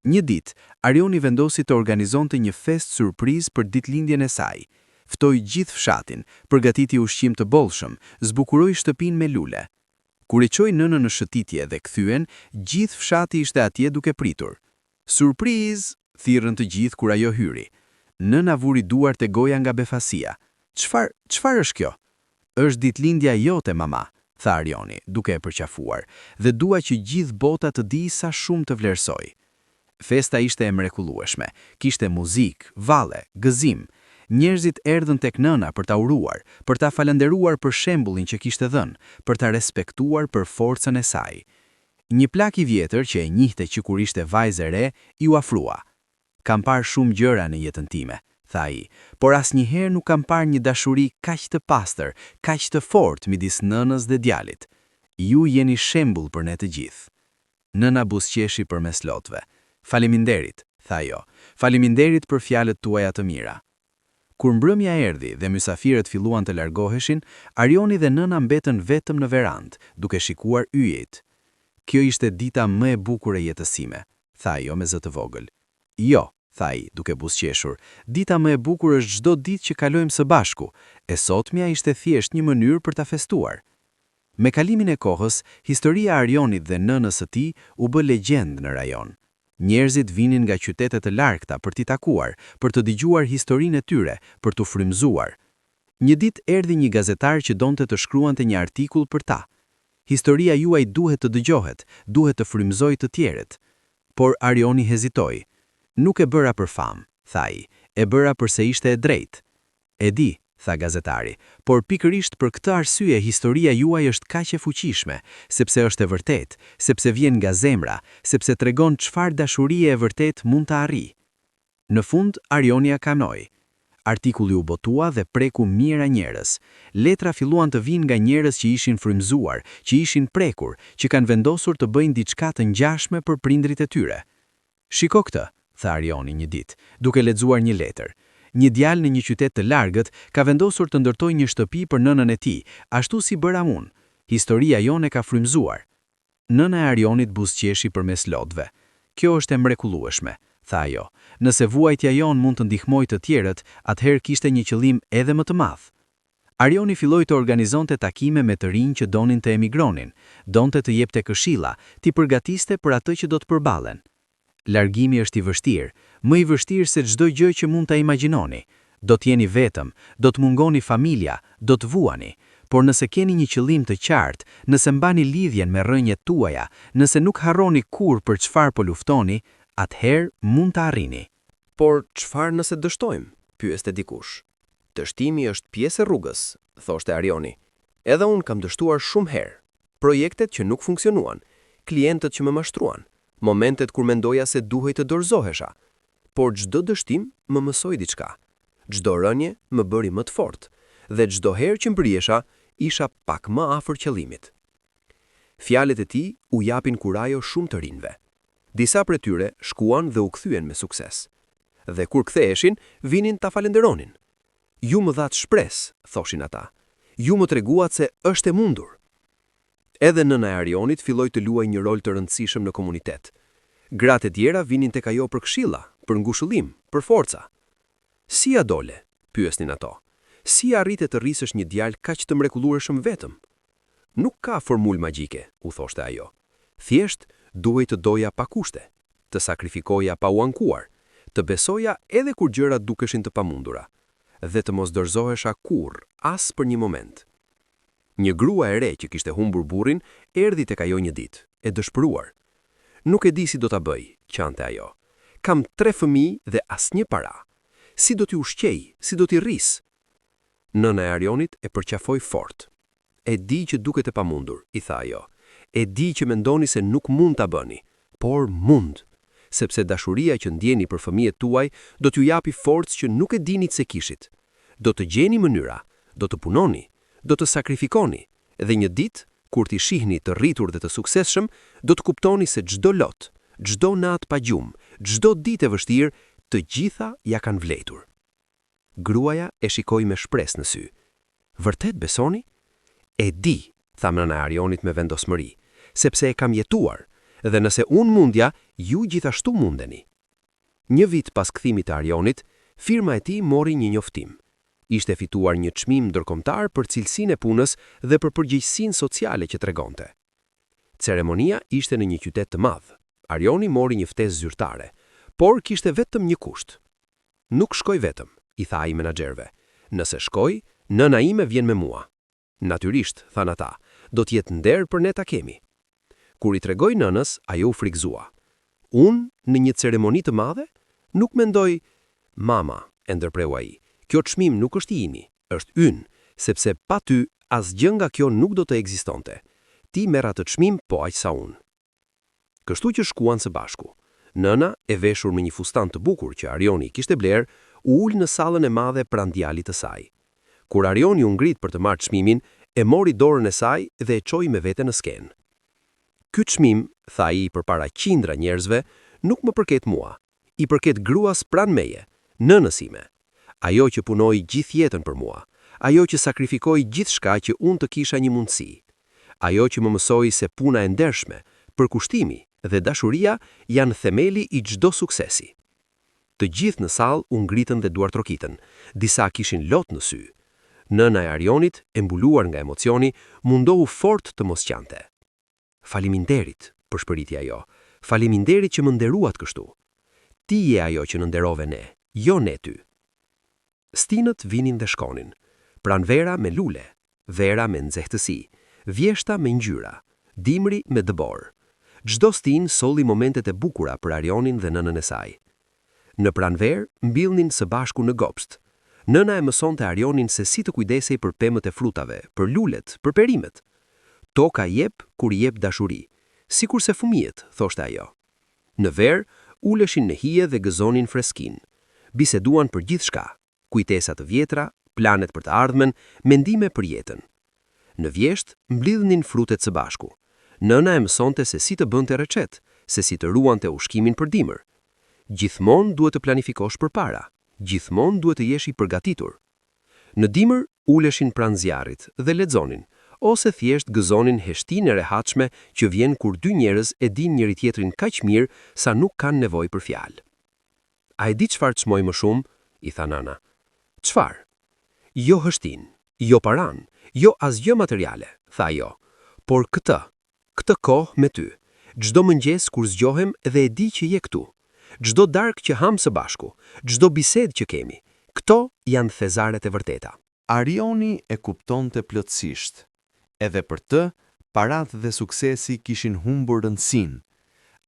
Një ditë, Arioni vendosi të organizonte një fest surprizë për ditëlindjen e saj. Ftoi gjithë fshatin, përgatiti ushqim të bollshëm, zbukuroi shtëpinë me lule. Kur i çoi nënën në shëtitje dhe kthyen, gjithë fshati ishte atje duke pritur. Surprizë, thirrën të gjithë kur ajo hyri. Nëna vuri duart e goja nga befasia. Çfarë është kjo? Është ditëlindja jote, mama, tha Arioni, duke e përqafuar, dhe dua që gjithë bota të di sa shumë të vlerësoj. Festa ishte e mrekullueshme, kishte muzikë, valle, gëzim. Njerëzit erdhën tek nëna për ta uruar, për ta falenderuar për shembullin që kishte dhënë, për ta respektuar për forcën e saj. Një plak i vjetër që e njihte që kur ishte vajzë e re, i u afrua. Kam parë shumë gjëra në jetën time, tha ai, por asnjëherë nuk kam parë një dashuri kaq të pastër, kaq të fortë midis nënës dhe djalit. Ju jeni shembull për ne të gjithë. Nëna buzëqeshi përmes lotëve. Faleminderit, tha ajo. Faleminderit për fjalët tuaja të mira. Kur mbrëmja erdhi dhe mysafirët filluan të largoheshin, Arioni dhe nëna mbetën vetëm në verandë, duke shikuar yjet. Kjo ishte dita më e bukur e jetës sime, tha ajo me zë të vogël. Jo, tha ai, duke buzëqeshur, dita më e bukur është çdo ditë që kalojmë së bashku, e sotmja ishte thjesht një mënyrë për ta festuar. Me kalimin e kohës, historia e Arionit dhe nënës së tij u bë legjendë në rajon. Njerëzit vinin nga qytete të largëta për t'i takuar, për të dëgjuar historinë e tyre, për t'u frymëzuar. Një ditë erdhi një gazetar që donte të shkruante një artikull për ta. Historia juaj duhet të dëgjohet, duhet të frymëzojë të tjerët. Por Arioni hezitoi. Nuk e bëra për famë, tha ai, e bëra përse ishte e drejtë. E di, tha gazetari, por pikërisht për këtë arsye historia juaj është kaq e fuqishme, sepse është e vërtetë, sepse vjen nga zemra, sepse tregon çfarë dashurie e vërtetë mund të arrijë. Në fund Arioni kanoi. Artikulli u botua dhe preku mijëra njerëz. Letra filluan të vinë nga njerëz që ishin frymëzuar, që ishin prekur, që kanë vendosur të bëjnë diçka të ngjashme për prindrit e tyre. Shiko këtë, tha Arioni një ditë, duke lexuar një letër. Një djalë në një qytet të largët ka vendosur të ndërtojë një shtëpi për nënën e tij, ashtu si bëra unë. Historia jone ka frymëzuar. Nëna e Arionit buzëqeshi përmes lotëve. Kjo është e mrekullueshme, tha ajo. Nëse vuajtja jon mund të ndihmojë të tjerët, atëherë kishte një qëllim edhe më të madh. Arioni filloi të organizonte takime me të rinj që donin të emigronin, donte të jepte këshilla, t'i përgatiste për atë që do të përballen. Largimi është i vështirë, më i vështirë se çdo gjë që mund ta imagjinoni. Do të jeni vetëm, do të mungoni familja, do të vuani, por nëse keni një qëllim të qartë, nëse mbani lidhjen me rrënjët tuaja, nëse nuk harroni kurrë për çfarë po luftoni, atëherë mund të arrini. Por çfarë nëse dështojmë? Pyeste dikush. Dështimi është pjesë e rrugës, thoshte Arioni. Edhe unë kam dështuar shumë herë. Projektet që nuk funksionuan, klientët që më mashtruan, momentet kur mendoja se duhej të dorëzohesha. Por çdo dështim më mësoi diçka. Çdo rënje më bëri më të fortë, dhe çdo herë që mbrihesha, isha pak më afër qëllimit. Fjalët e tij u japin kurajo shumë të rinjve. Disa prej tyre shkuan dhe u kthyen me sukses. Dhe kur ktheheshin, vinin ta falenderonin. Ju më dhat shpresë, thoshin ata. Ju më treguat se është e mundur. Edhe nëna e Arionit filloi të luajë një rol të rëndësishëm në komunitet. Gratë e tjera vinin tek ajo për këshilla, për ngushëllim, për forca. Si ja dole? Pyesnin ato. Si arritet të rrisësh një djalë kaq të mrekullueshëm vetëm? Nuk ka formulë magjike, u thoshte ajo. Thjesht duhej të doja pa kushte, të sakrifikoja pa u ankuar, të besoja edhe kur gjërat dukeshin të pamundura, dhe të mos dorëzohesha kurrë, as për një moment. Një grua e re që kishte humbur burrin erdhi tek ajo një ditë, e dëshpëruar. Nuk e di si do ta bëj, qante ajo. Kam 3 fëmijë dhe asnjë para. Si do t'i ushqej, si do t'i rris? Nëna e Arionit e përqafoi fort. E di që duket e pamundur, I tha ajo. E di që mendoni se nuk mund ta bëni, por mund, sepse dashuria që ndjeni për fëmijët tuaj do t'ju japi forcë që nuk e dinit se kishit. Do të gjeni mënyra, do të punoni, do të sakrifikoni, dhe një ditë, kur t'i shihni të rritur dhe të suksesshëm, do të kuptoni se çdo lot, çdo natë pa gjumë, çdo ditë e vështirë, të gjitha ja kanë vlejtur. Gruaja e shikoi me shpresë në sy. Vërtet besoni? E di, tha nëna e Arionit me vendosmëri, sepse e kam jetuar, dhe nëse unë mundja, ju gjithashtu mundeni. Një vit pas kthimit të Arionit, firma e tij mori një njoftim. Ishte fituar një çmim ndërkombëtar për cilësinë e punës dhe për përgjegjësinë sociale që tregonte. Ceremonia ishte në një qytet të madh. Arioni mori një ftesë zyrtare, por kishte vetëm një kusht. Nuk shkoj vetëm, I tha ai menaxherëve. Nëse shkoj, nëna ime vjen me mua. Natyrisht, thanë ata, do të jetë nder për ne ta kemi. Kur I tregoi nënës, ajo u frikëzua. Unë, në një ceremoni të madhe, nuk mendoj, mama, e ndërpreu ai. Kjo çmim nuk është I imi, është ynë, sepse pa ty asgjë nga kjo nuk do të ekzistonte. Ti merr atë çmim po aq sa unë. Kështu që shkuan së bashku. Nëna, e veshur me një fustan të bukur që Arioni kishte bler, u ul në sallën e madhe pranë djalit të saj. Kur Arioni u ngrit për të marrë çmimin, e mori dorën e saj dhe e çoi me vete në skenë. Ky çmim, tha ai përpara qindra njerëzve, nuk më përket mua. I përket gruas pranë meje, nënës ime. Ajo që punoi gjithë jetën për mua, ajo që sakrifikoi gjithçka që unë të kisha një mundësi. Ajo që më mësoi se puna e ndershme, përkushtimi dhe dashuria janë themeli I çdo suksesi. Të gjithë në sallë u ngritën dhe duartrokitën, disa kishin lot në sy. Nëna e Arionit, e mbuluar nga emocioni, mundohu fort të mos qante. Faleminderit, përshpëriti ajo. Faleminderit që më nderuat kështu. Ti je ajo që në nderove ne, jo ne ty. Stinët vinin dhe shkonin. Pranvera me lule, vera me nxehtësi, vjeshta me ngjyra, dimri me dëbor. Çdo stin solli momentet e bukura për Arionin dhe nënën e saj. Në pranverë mbillnin së bashku në gopst. Nëna e mësonte Arionin se si të kujdesej për pemët e frutave, për lulet, për perimet. Toka jep kur jep dashuri, sikurse fëmijët, thoshte ajo. Në verë uleshin në hije dhe gëzonin freskin. Biseduan për gjithçka, kujtesa të vjetra, planet për të ardhmen, mendime për jetën. Në vjesht mblidhnin frutet së bashku. Nëna e mësonte se si të bënte recet, se si të ruante ushqimin për dimër. Gjithmonë duhet të planifikosh përpara, gjithmonë duhet të jesh I përgatitur. Në dimër uleshin pranë zjarrit dhe lexonin, ose thjesht gëzonin heshtinë e rehatshme që vjen kur dy njerëz e dinë njëri tjetrin kaq mirë sa nuk kanë nevojë për fjalë. A e di çfarë çmoj më shumë? I tha nëna. Çfarë? Jo hështin, jo paran, jo asgjë materiale, tha ajo, por këtë kohë me ty, çdo mëngjes kur zgjohem dhe e di që je këtu, çdo darkë që ham së bashku, çdo bisedë që kemi, këto janë thezaret e vërteta. Arioni e kuptonte plotësisht. Edhe për të, parat dhe suksesi kishin humbur rëndësinë.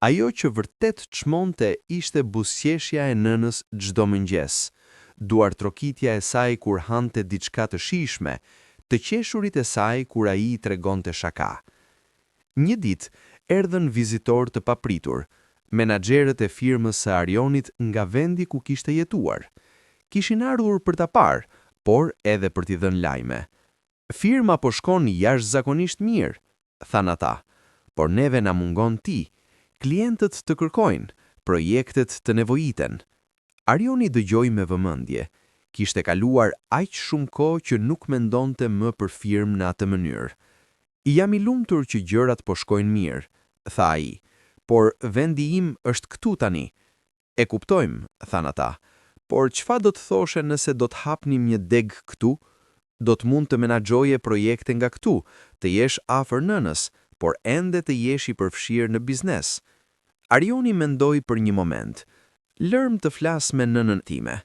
Ajo që vërtet çmonte ishte buzëqeshja e nënës çdo mëngjes, duartrokitja e saj kur hante diçka të shijshme, të qeshurit e saj kur ai I tregonte shaka. Një ditë erdhën vizitor të papritur, menaxherët e firmës së Arionit nga vendi ku kishte jetuar. Kishin ardhur për ta parë, por edhe për t'i dhënë lajme. Firma po shkon jashtëzakonisht mirë, thanë ata, por neve na mungon ti. Klientët të kërkojnë, projektet të nevojiten. Arioni dëgjoi me vëmendje. Kishte kaluar aq shumë kohë që nuk mendonte më për firmë në atë mënyrë. Jam I lumtur që gjërat po shkojnë mirë, tha ai, por vendi im është këtu tani. E kuptojmë, thanë ata, por çfarë do të thoshe nëse do të hapnim një deg këtu? Do të mund të menaxhoje projekte nga këtu, të jesh afër nënës, por ende të jesh I përfshirë në biznes. Arioni mendoi për një moment. Lërm të flas me nënën time.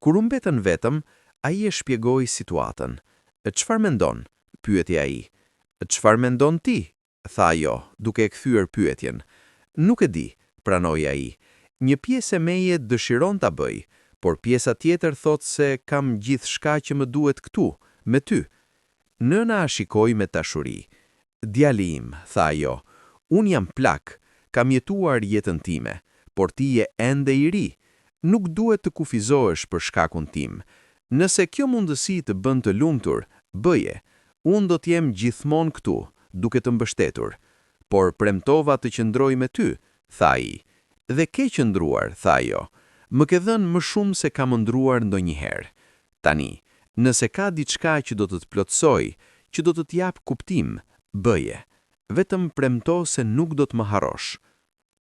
Kur u mbetën vetëm, ai e shpjegoi situatën. Çfarë mendon? Pyeti ai. Çfarë mendon ti? tha ajo, duke e kthyer pyetjen. Nuk e di, pranoi ai. Një pjesë e meje dëshiron ta bëj, por pjesa tjetër thot se kam gjithçka që më duhet këtu, me ty. Nëna a shikoi me dashuri. Djali im, tha ajo, unë jam plak, kam jetuar jetën time, por ti je ende i ri. Nuk duhet të kufizohesh për shkakun tim. Nëse kjo mundësi të bën të lumtur, bëje. Unë do t'jem gjithmonë këtu, duke të mbështetur. Por premtova të qëndroj me ty, tha i. Dhe ke qëndruar, tha ajo. Më ke dhënë më shumë se kam ndruar ndonjëherë. Tani, nëse ka diçka që do të të plotësoj, që do të t'jap kuptim, bëje. Vetëm premto se nuk do të më harrosh.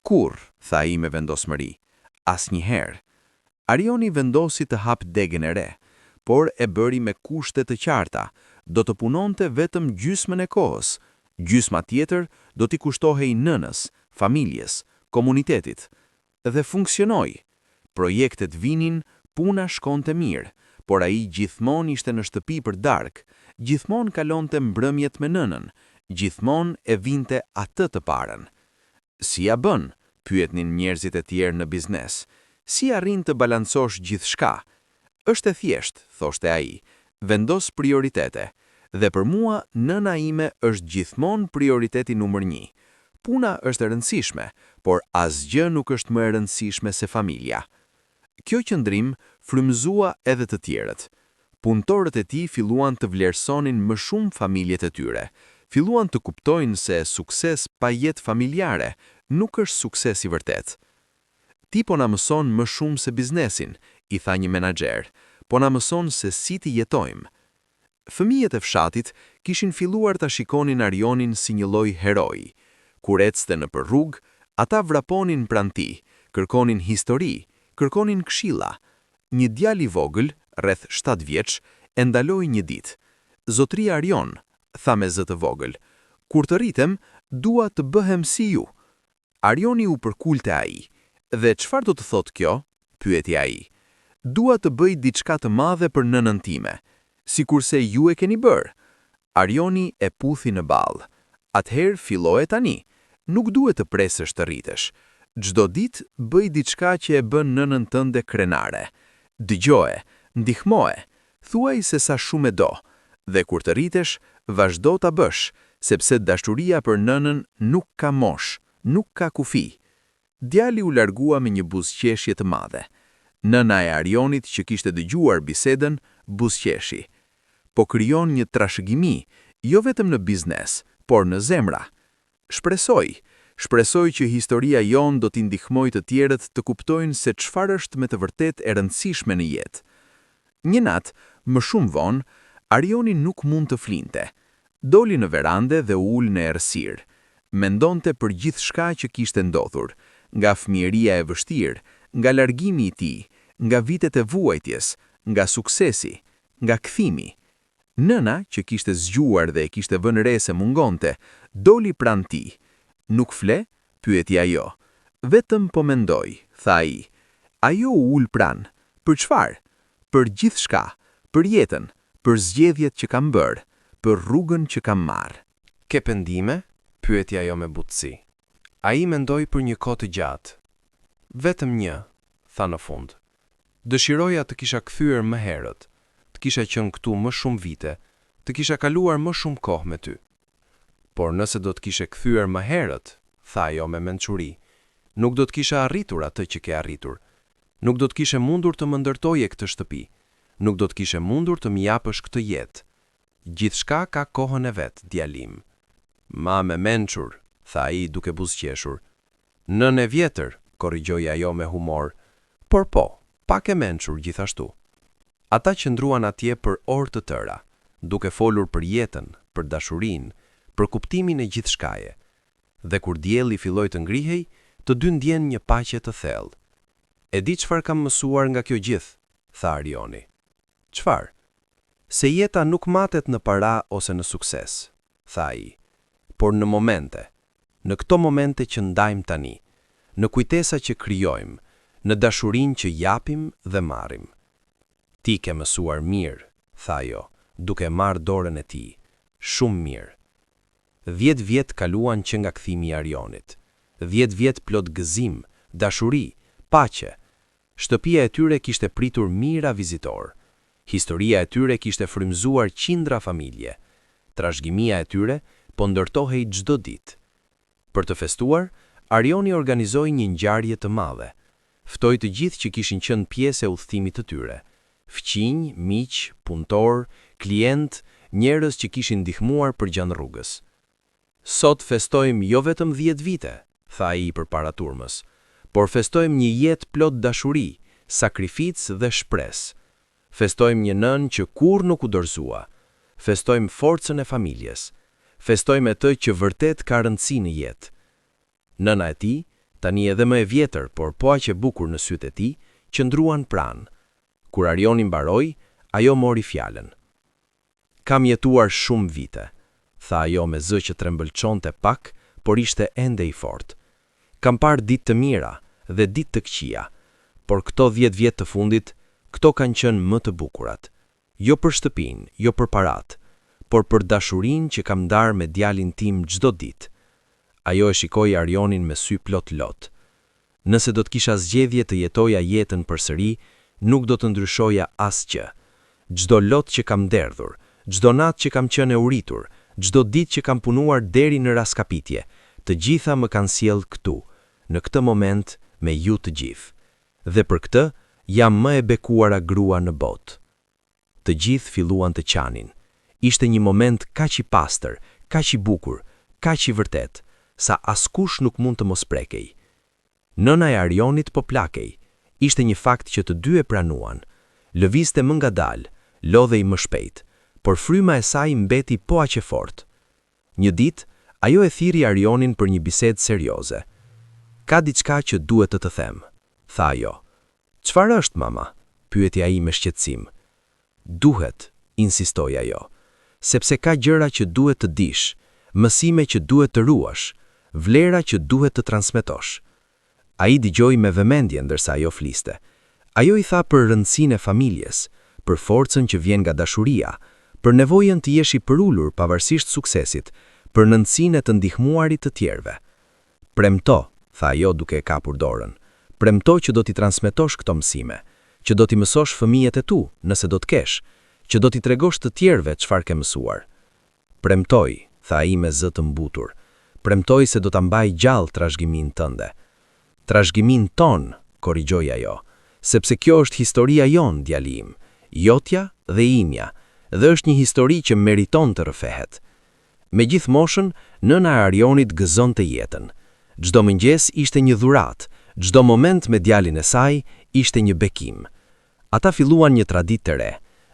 Kur, tha i me vendosmëri. Asnjëherë. Arioni vendosi të hap degën e re, por e bëri me kushte të qarta. Do të punonte vetëm gjysmën e kohës. Gjysma tjetër do t'i kushtohej nënës, familjes, komunitetit. Dhe funksionoi. Projektet vinin, puna shkonte mirë, por ai gjithmonë ishte në shtëpi për darkë, gjithmonë kalonte mbrëmjet me nënën, gjithmonë e vinte atë të parën. Si ja bën? Pyetnin njerëzit e tjerë në biznes. Si arrin të balancosh gjithçka? Është e thjeshtë, thoshte ai. Vendos prioritete. Dhe për mua, nëna ime është gjithmonë prioriteti numër 1. Puna është e rëndësishme, por asgjë nuk është më e rëndësishme se familja. Kjo qëndrim frymëzua edhe të tjerët. Punëtorët e tij filluan të vlerësonin më shumë familjet e tyre. Filluan të kuptojnë se sukses pa jetë familjare nuk është sukses i vërtet. Ti po na mëson më shumë se biznesin, i tha një menaxher, po na mëson se si të jetojmë. Fëmijët e fshatit kishin filluar ta shikonin Arionin si një lloj heroi. Kur ecte nëpër rrugë, ata vraponin pranë tij, kërkonin histori, kërkonin këshilla. Një djalë i vogël, rreth 7 vjeç, e ndaloi një ditë. Zotri Arion, tha me zë të vogël, kur të rritem, dua të bëhem si ju. Arioni u përkulte ai. Dhe çfarë do të thotë kjo? Pyeti ai. Dua të bëj diçka të madhe për nënën time, sikurse ju e keni bërë. Arioni e puthi në ball. Atëherë filloje tani. Nuk duhet të presësh të rritesh. Çdo ditë bëj diçka që e bën nënën tënde krenare. Dëgjoje, ndihmoje, thuaj se sa shumë e do. Dhe kur të rritesh, vazhdo ta bësh, sepse dashuria për nënën nuk ka mosh, nuk ka kufi. Djali u largua me një buzëqeshje të madhe. Nëna e Arionit që kishte dëgjuar bisedën, buzëqeshi. Po krijon një trashëgimi, jo vetëm në biznes, por në zemra. Shpresoj që historia jon do t'i ndihmojë të tjerët të kuptojnë se çfarë është me të vërtetë e rëndësishme në jetë. Një natë, më shumë vonë, Arioni nuk mund të flinte. Doli në verande dhe u ul në errësirë. Mendonte për gjithçka që kishte ndodhur, nga fëmijëria e vështirë, nga largimi i tij, nga vitet e vuajtjes, nga suksesi, nga kthimi. Nëna, që kishte zgjuar dhe e kishte vënë re se mungonte, doli pranë tij. Nuk fle? Pyeti ajo. Vetëm po mendoj, tha ai. Ajo u ul pranë. Për çfarë? Për gjithçka, për jetën, për zgjedhjet që kam bërë, për rrugën që kam marrë. Ke pendime? Pyeti ajo me butësi. Ai mendoi për një kohë të gjatë. Vetëm një, tha në fund. Dëshiroja të kisha kthyer më herët, të kisha qenë këtu më shumë vite, të kisha kaluar më shumë kohë me ty. Por nëse do të kishe kthyer më herët, tha ajo me mençuri, nuk do të kisha arritur atë që ke arritur. Nuk do të kishe mundur të më ndërtoje këtë shtëpi. Nuk do të kishe mundur të më japësh këtë jetë. Gjithçka ka kohën e vet, djalim. Ma me mençur, tha ai duke buzëqeshur. Nën e vjetër, korrigjoi ajo me humor. Por po, pak e mençur gjithashtu. Ata qëndruan atje për orë të tëra, duke folur për jetën, për dashurinë, për kuptimin e gjithçkaje. Dhe kur dielli filloi të ngrihej, të dy ndjen një paqe të thellë. E di çfarë kam mësuar nga kjo gjithë, tha Arioni. Çfarë? Se jeta nuk matet në para ose në sukses, tha ai, por në momente, në këto momente që ndajmë tani, në kujtesa që krijojmë, në dashurinë që japim dhe marrim. Ti ke mësuar mirë, tha ajo, duke marrë dorën e tij, shumë mirë. 10 vjet kaluan që nga kthimi i Arionit. 10 vjet plot gëzim, dashuri, paqe. Shtëpia e tyre kishte pritur mijëra vizitor. Historia e tyre kishte frymzuar qindra familje. Trashëgimia e tyre po ndërtohej çdo ditë. Për të festuar, Arioni organizoi një ngjarje të madhe. Ftoi të gjithë që kishin qenë pjesë e udhëtimit të tyre. Fqinj, miq, punëtor, klient, njerëz që kishin ndihmuar përgjatë rrugës. Sot festojmë jo vetëm 10 vite, tha ai përpara turmës, por festojmë një jetë plot dashuri, sakrificë dhe shpresë. Festojmë një nën që kurrë nuk u dorëzua. Festojmë forcën e familjes. Festojmë atë që vërtet ka rëndësi në jetë. Nëna e tij, tani edhe më e vjetër, por po aq e bukur në sytë e tij, qëndruan pranë. Kur Arioni mbaroi, ajo mori fjalën. Kam jetuar shumë vite, tha ajo me zë që trembëlçonte pak, por ishte ende i fortë. Kam parë ditë të mira dhe ditë të këqija, por këto 10 vjet të fundit, këto kanë qenë më të bukurat. Jo për shtëpinë, jo për paratë, por për dashurinë që kam ndarë me djalin tim çdo ditë. Ajo e shikoi Arionin me sy plot lot. Nëse do të kisha zgjedhje të jetoja jetën përsëri, nuk do të ndryshoja asgjë. Çdo lot që kam derdhur, çdo natë që kam qenë e uritur, çdo ditë që kam punuar deri në raskapitje, të gjitha më kanë sjellë këtu, në këtë moment me ju të gjithë. Dhe për këtë, jam më e bekuara grua në botë. Të gjithë filluan të qanin. Ishte një moment kaq i pastër, kaq i bukur, kaq i vërtet, sa askush nuk mund të mos prekej. Nëna e Arionit po plakej. Ishte një fakt që të dy e pranuan. Lëvizte më ngadalë, lodhej më shpejt, por fryma e saj mbeti po aq e fortë. Një ditë, ajo e thirri Arionin për një bisedë serioze. Ka diçka që duhet të them, tha ajo. Çfarë është, mama? Pyeti ai me shqetësim. Duhet, insistoi ajo, sepse ka gjëra që duhet të dish, mësime që duhet të ruash, vlera që duhet të transmetosh. Ai dëgjoi me vëmendje ndërsa ajo fliste. Ajo i tha për rëndësinë e familjes, për forcën që vjen nga dashuria, për nevojën të jesh i përulur pavarësisht suksesit, për nëntësinë e të ndihmuarit të tjerëve. Premto, tha ajo duke e kapur dorën. Premto që do t'i transmetosh këto mësime, që do t'i mësosh fëmijët e tu, nëse do të kesh, që do t'i tregosh të tjerëve çfarë ke mësuar. Premtoj, tha ai me zë të mbutur. Premtoj se do ta mbaj gjallë trashëgimin tënde. Trashëgimin ton, korrigjoi ajo, sepse kjo është historia jon, djali im, jotja dhe imja, dhe është një histori që meriton të rrëfehet. Me gjithë moshën, nëna e Arionit gëzonte jetën. Çdo mëngjes ishte një dhuratë, çdo moment me djalin e saj ishte një bekim. Ata filluan një traditë të re.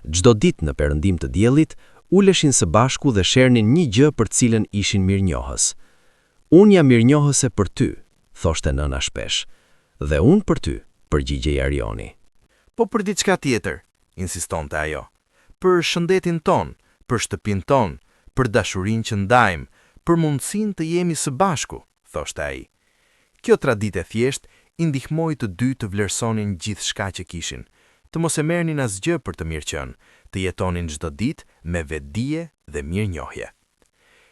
Çdo ditë në perëndim të diellit, uleshin së bashku dhe shernin një gjë për cilën ishin mirënjohës. Unë jam mirënjohëse për ty, thoshte nëna shpesh. Dhe unë për ty, përgjigjej Arioni. Po për diçka tjetër, insistonte ajo. Për shëndetin ton, për shtëpinë ton, për dashurinë që ndajmë, për mundësinë të jemi së bashku, thoshte ai. Kjo traditë thjesht i ndihmoi të dy të vlerësonin gjithçka që kishin, të mos e merrnin asgjë për të mirëqenë, të jetonin çdo ditë me vetdije dhe mirënjohje.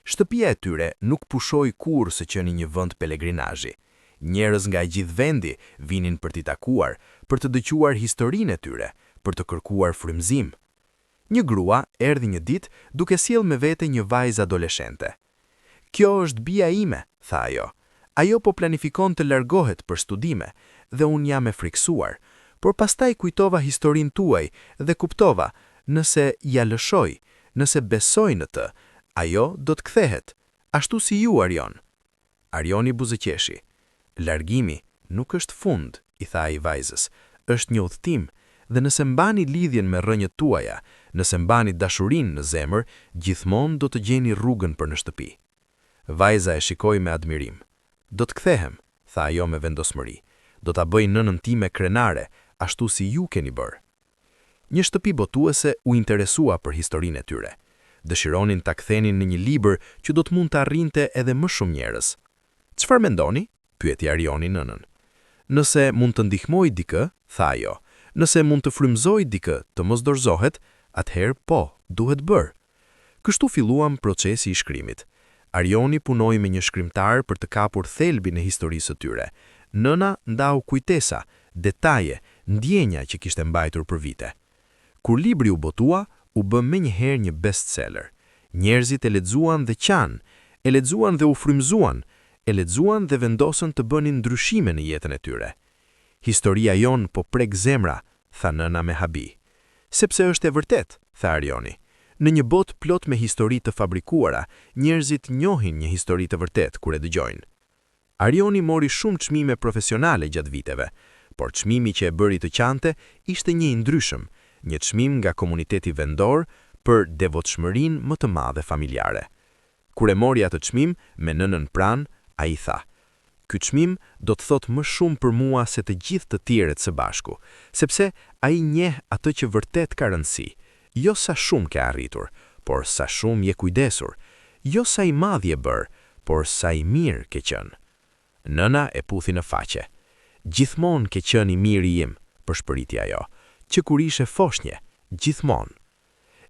Shtëpia e tyre nuk pushoi kurrë se qenë një vend pelegrinazhi. Njerëz nga gjithë vendi vinin për t'i takuar, për të dëgjuar historinë e tyre, për të kërkuar frymëzim. Një grua erdhi një ditë duke sjell me vete një vajzë adoleshente. Kjo është bija ime, tha ajo. Ajo po planifikon të largohet për studime dhe unë jam e friksuar, por pastaj kujtova historinë tuaj dhe kuptova, nëse ja lëshoj, nëse besoj në të, ajo do të kthehet, ashtu si ju, Arion. Arioni buzëqeshi. Largimi nuk është fund, i tha ai vajzës, është një udhëtim, dhe nëse mbani lidhjen me rrënjët tuaja, nëse mbani dashurinë në zemër, gjithmonë do të gjeni rrugën për në shtëpi. Vajza e shikoi me admirim. Do të kthehem, tha ajo me vendosmëri. Do ta bëj nënën time krenare, ashtu si ju keni bërë. Një shtëpi botuese u interesua për historinë e tyre. Dëshironin ta kthenin në një libër që do të mund të arrinte edhe më shumë njerëz. Çfarë mendoni? Pyeti Arioni nënën. Nëse mund të ndihmoj dikë, tha ajo. Nëse mund të frymëzoj dikë të mos dorëzohet, atëherë po, duhet bërë. Kështu filluam procesi i shkrimit. Arioni punoi me një shkrimtar për të kapur thelbin e historisë së tyre. Nëna ndau kujtesa, detaje, ndjenja që kishte mbajtur për vite. Kur libri u botua, u bë menjëherë një bestseller. Njerëzit e lexuan dhe qanë, e lexuan dhe u frymëzuan, e lexuan dhe vendosën të bënin ndryshime në jetën e tyre. Historia jon po prek zemra, tha nëna me habi. Sepse është e vërtet, tha Arioni. Në një botë plot me histori të fabrikuara, njerëzit njohin një histori të vërtet kur e dëgjojnë. Arioni mori shumë çmime profesionale gjatë viteve, por çmimi që e bëri të qante ishte një i ndryshëm, një çmim nga komuniteti vendor për devotshmërinë më të madhe familjare. Kur e mori atë çmim me nënën pranë, ai tha: "Ky çmim do të thotë më shumë për mua se të gjithë të tjerët së bashku, sepse ai njeh atë që vërtet ka rëndësi. Jo sa shumë ke arritur, por sa shumë je kujdesur. Jo sa i madh je bër, por sa i mirë ke qenë." Nëna e puthi në faqe. "Gjithmonë ke qenë i miri im", përshpëriti ajo, "që kur ishe foshnje, gjithmonë."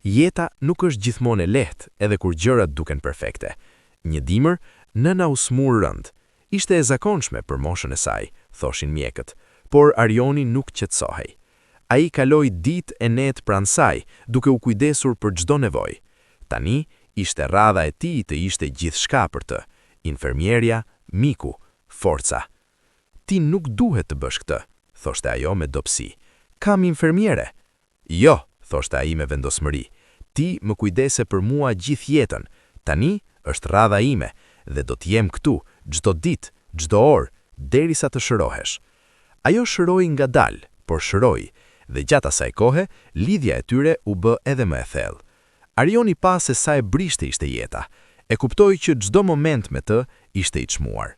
Jeta nuk është gjithmonë e lehtë, edhe kur gjërat duken perfekte. Një dimër, nëna u smur rënd. Ishte e zakonshme për moshën e saj, thoshin mjekët, por Arioni nuk qetësohej. Ai kaloi ditë e netë pranë saj, duke u kujdesur për çdo nevojë. Tani ishte radha e tij të ishte gjithçka për të: infermierja, miku, forca. "Ti nuk duhet të bësh këtë", thoshte ajo me dobësi. "Kam infermiere." "Jo", thoshte ai me vendosmëri. "Ti më kujdese për mua gjithë jetën. Tani është radha ime dhe do të jem këtu çdo ditë, çdo orë, derisa të shërohesh." Ajo shëroi ngadalë, por shëroi, dhe gjatë asaj kohe, lidhja e tyre u bë edhe më e thellë. Arioni pa se sa e brishte ishte jeta. E kuptoi që çdo moment me të ishte i çmuar.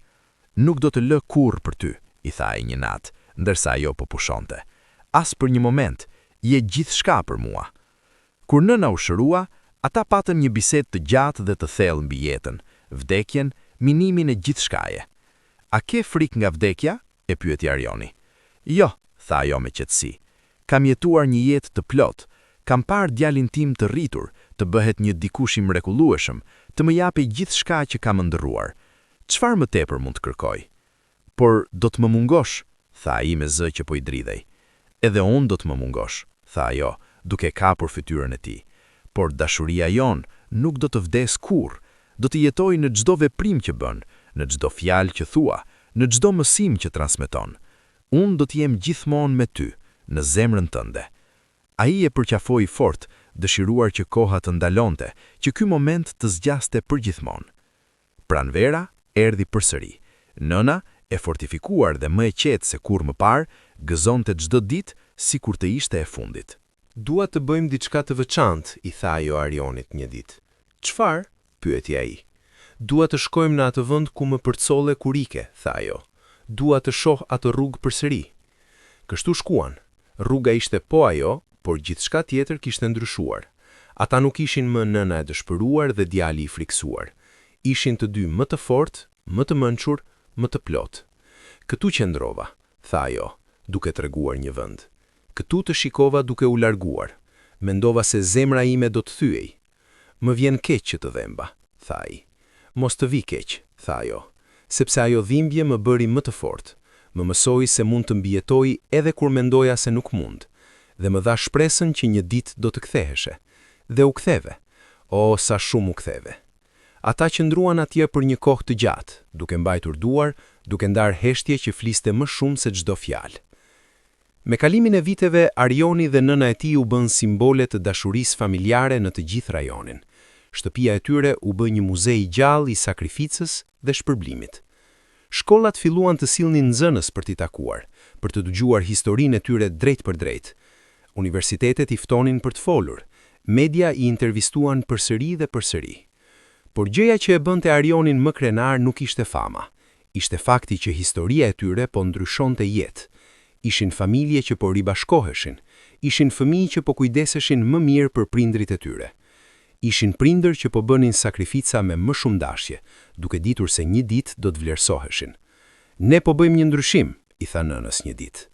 "Nuk do të lë kurrë për ty", i tha ai një natë, ndërsa ajo po pushonte. "As për një moment, je gjithçka për mua." Kur nëna u shërua, ata patën një bisedë të gjatë dhe të thellë mbi jetën, vdekjen, minimin e gjithçkaje. "A ke frikë nga vdekja?" e pyeti Arioni. "Jo", tha ajo me qetësi. "Kam jetuar një jetë të plot. Kam parë djalin tim të rritur, të bëhet një dikush i mrekullueshëm, të më japi gjithçka që kam ndërruar. Çfarë më tepër mund të kërkoj?" "Por do të më mungosh", tha ai me zë që po i dridhej. "Edhe unë do të më mungosh", tha ajo, duke kapur fytyrën e tij. "Por dashuria jon nuk do të vdes kurrë. Do të jetoj në çdo veprim që bën, në çdo fjalë që thua, në çdo mësim që transmeton. Unë do të jem gjithmonë me ty, në zemrën tënde." Ai e përqafoi fort, dëshiruar që koha të ndalonte, që ky moment të zgjaste përgjithmonë. Pranvera erdhi përsëri. Nëna, e fortifikuar dhe më e qetë se kur më parë, gëzonte çdo ditë sikur të ishte e fundit. "Dua të bëjmë diçka të veçantë", i tha ajo Arionit një ditë. "Çfarë?" pyeti ai. "Dua të shkojmë në atë vend ku më përcolle kur ike", tha ajo. "Dua të shoh atë rrugë përsëri." Kështu shkuan. Rruga ishte po ajo, por gjithçka tjetër kishte ndryshuar. Ata nuk ishin më nëna e dëshpëruar dhe djali i friksuar. Ishin të dy më të fortë, më të mençur, më të plot. "Këtu qëndrova", tha ajo, duke treguar një vend. "Këtu të shikova duke u larguar. Mendova se zemra ime do të thyej." "Më vjen keq që të dhemba", tha ai. "Mos të vi keq", tha ajo, "sepse ajo dhimbje më bëri më të fortë. Më mësoi se mund të mbijetoj edhe kur mendoja se nuk mund, dhe më dha shpresën që një ditë do të ktheheshe. Dhe u ktheve. O, sa shumë u ktheve." Ata qëndruan atje për një kohë të gjatë, duke mbajtur duar, duke ndar heshtje që fliste më shumë se çdo fjalë. Me kalimin e viteve, Arioni dhe nëna e tij u bën simbole të dashurisë familjare në të gjithë rajonin. Shtëpia e tyre u bë një muze i gjallë i sakrificës dhe shpërblimit. Shkollat filluan të sillnin nxënës për t'i takuar, për të dëgjuar historinë e tyre drejt për drejt. Universitetet i ftonin për të folur, media i intervistuan përsëri dhe përsëri. Por gjëja që e bënte Arionin më krenar nuk ishte fama. Ishte fakti që historia e tyre po ndryshonte jetë. Ishin familje që po ribashkoheshin, ishin fëmijë që po kujdeseshin më mirë për prindrit e tyre. Ishin prindër që po bënin sakrifica me më shumë dashje, duke ditur se një ditë do të vlerësoheshin. "Ne po bëjmë një ndryshim", i tha nënës një ditë.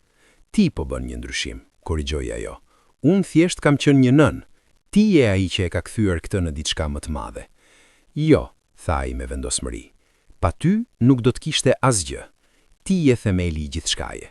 "Ti po bën një ndryshim", korrigjoi ajo. "Unë thjesht kam qenë një nën. Ti je ai që e ka kthyer këtë në diçka më të madhe." "Jo", tha ai me vendosmëri. Pa ty nuk do të kishte asgjë. Ti je themeli i gjithçkaje.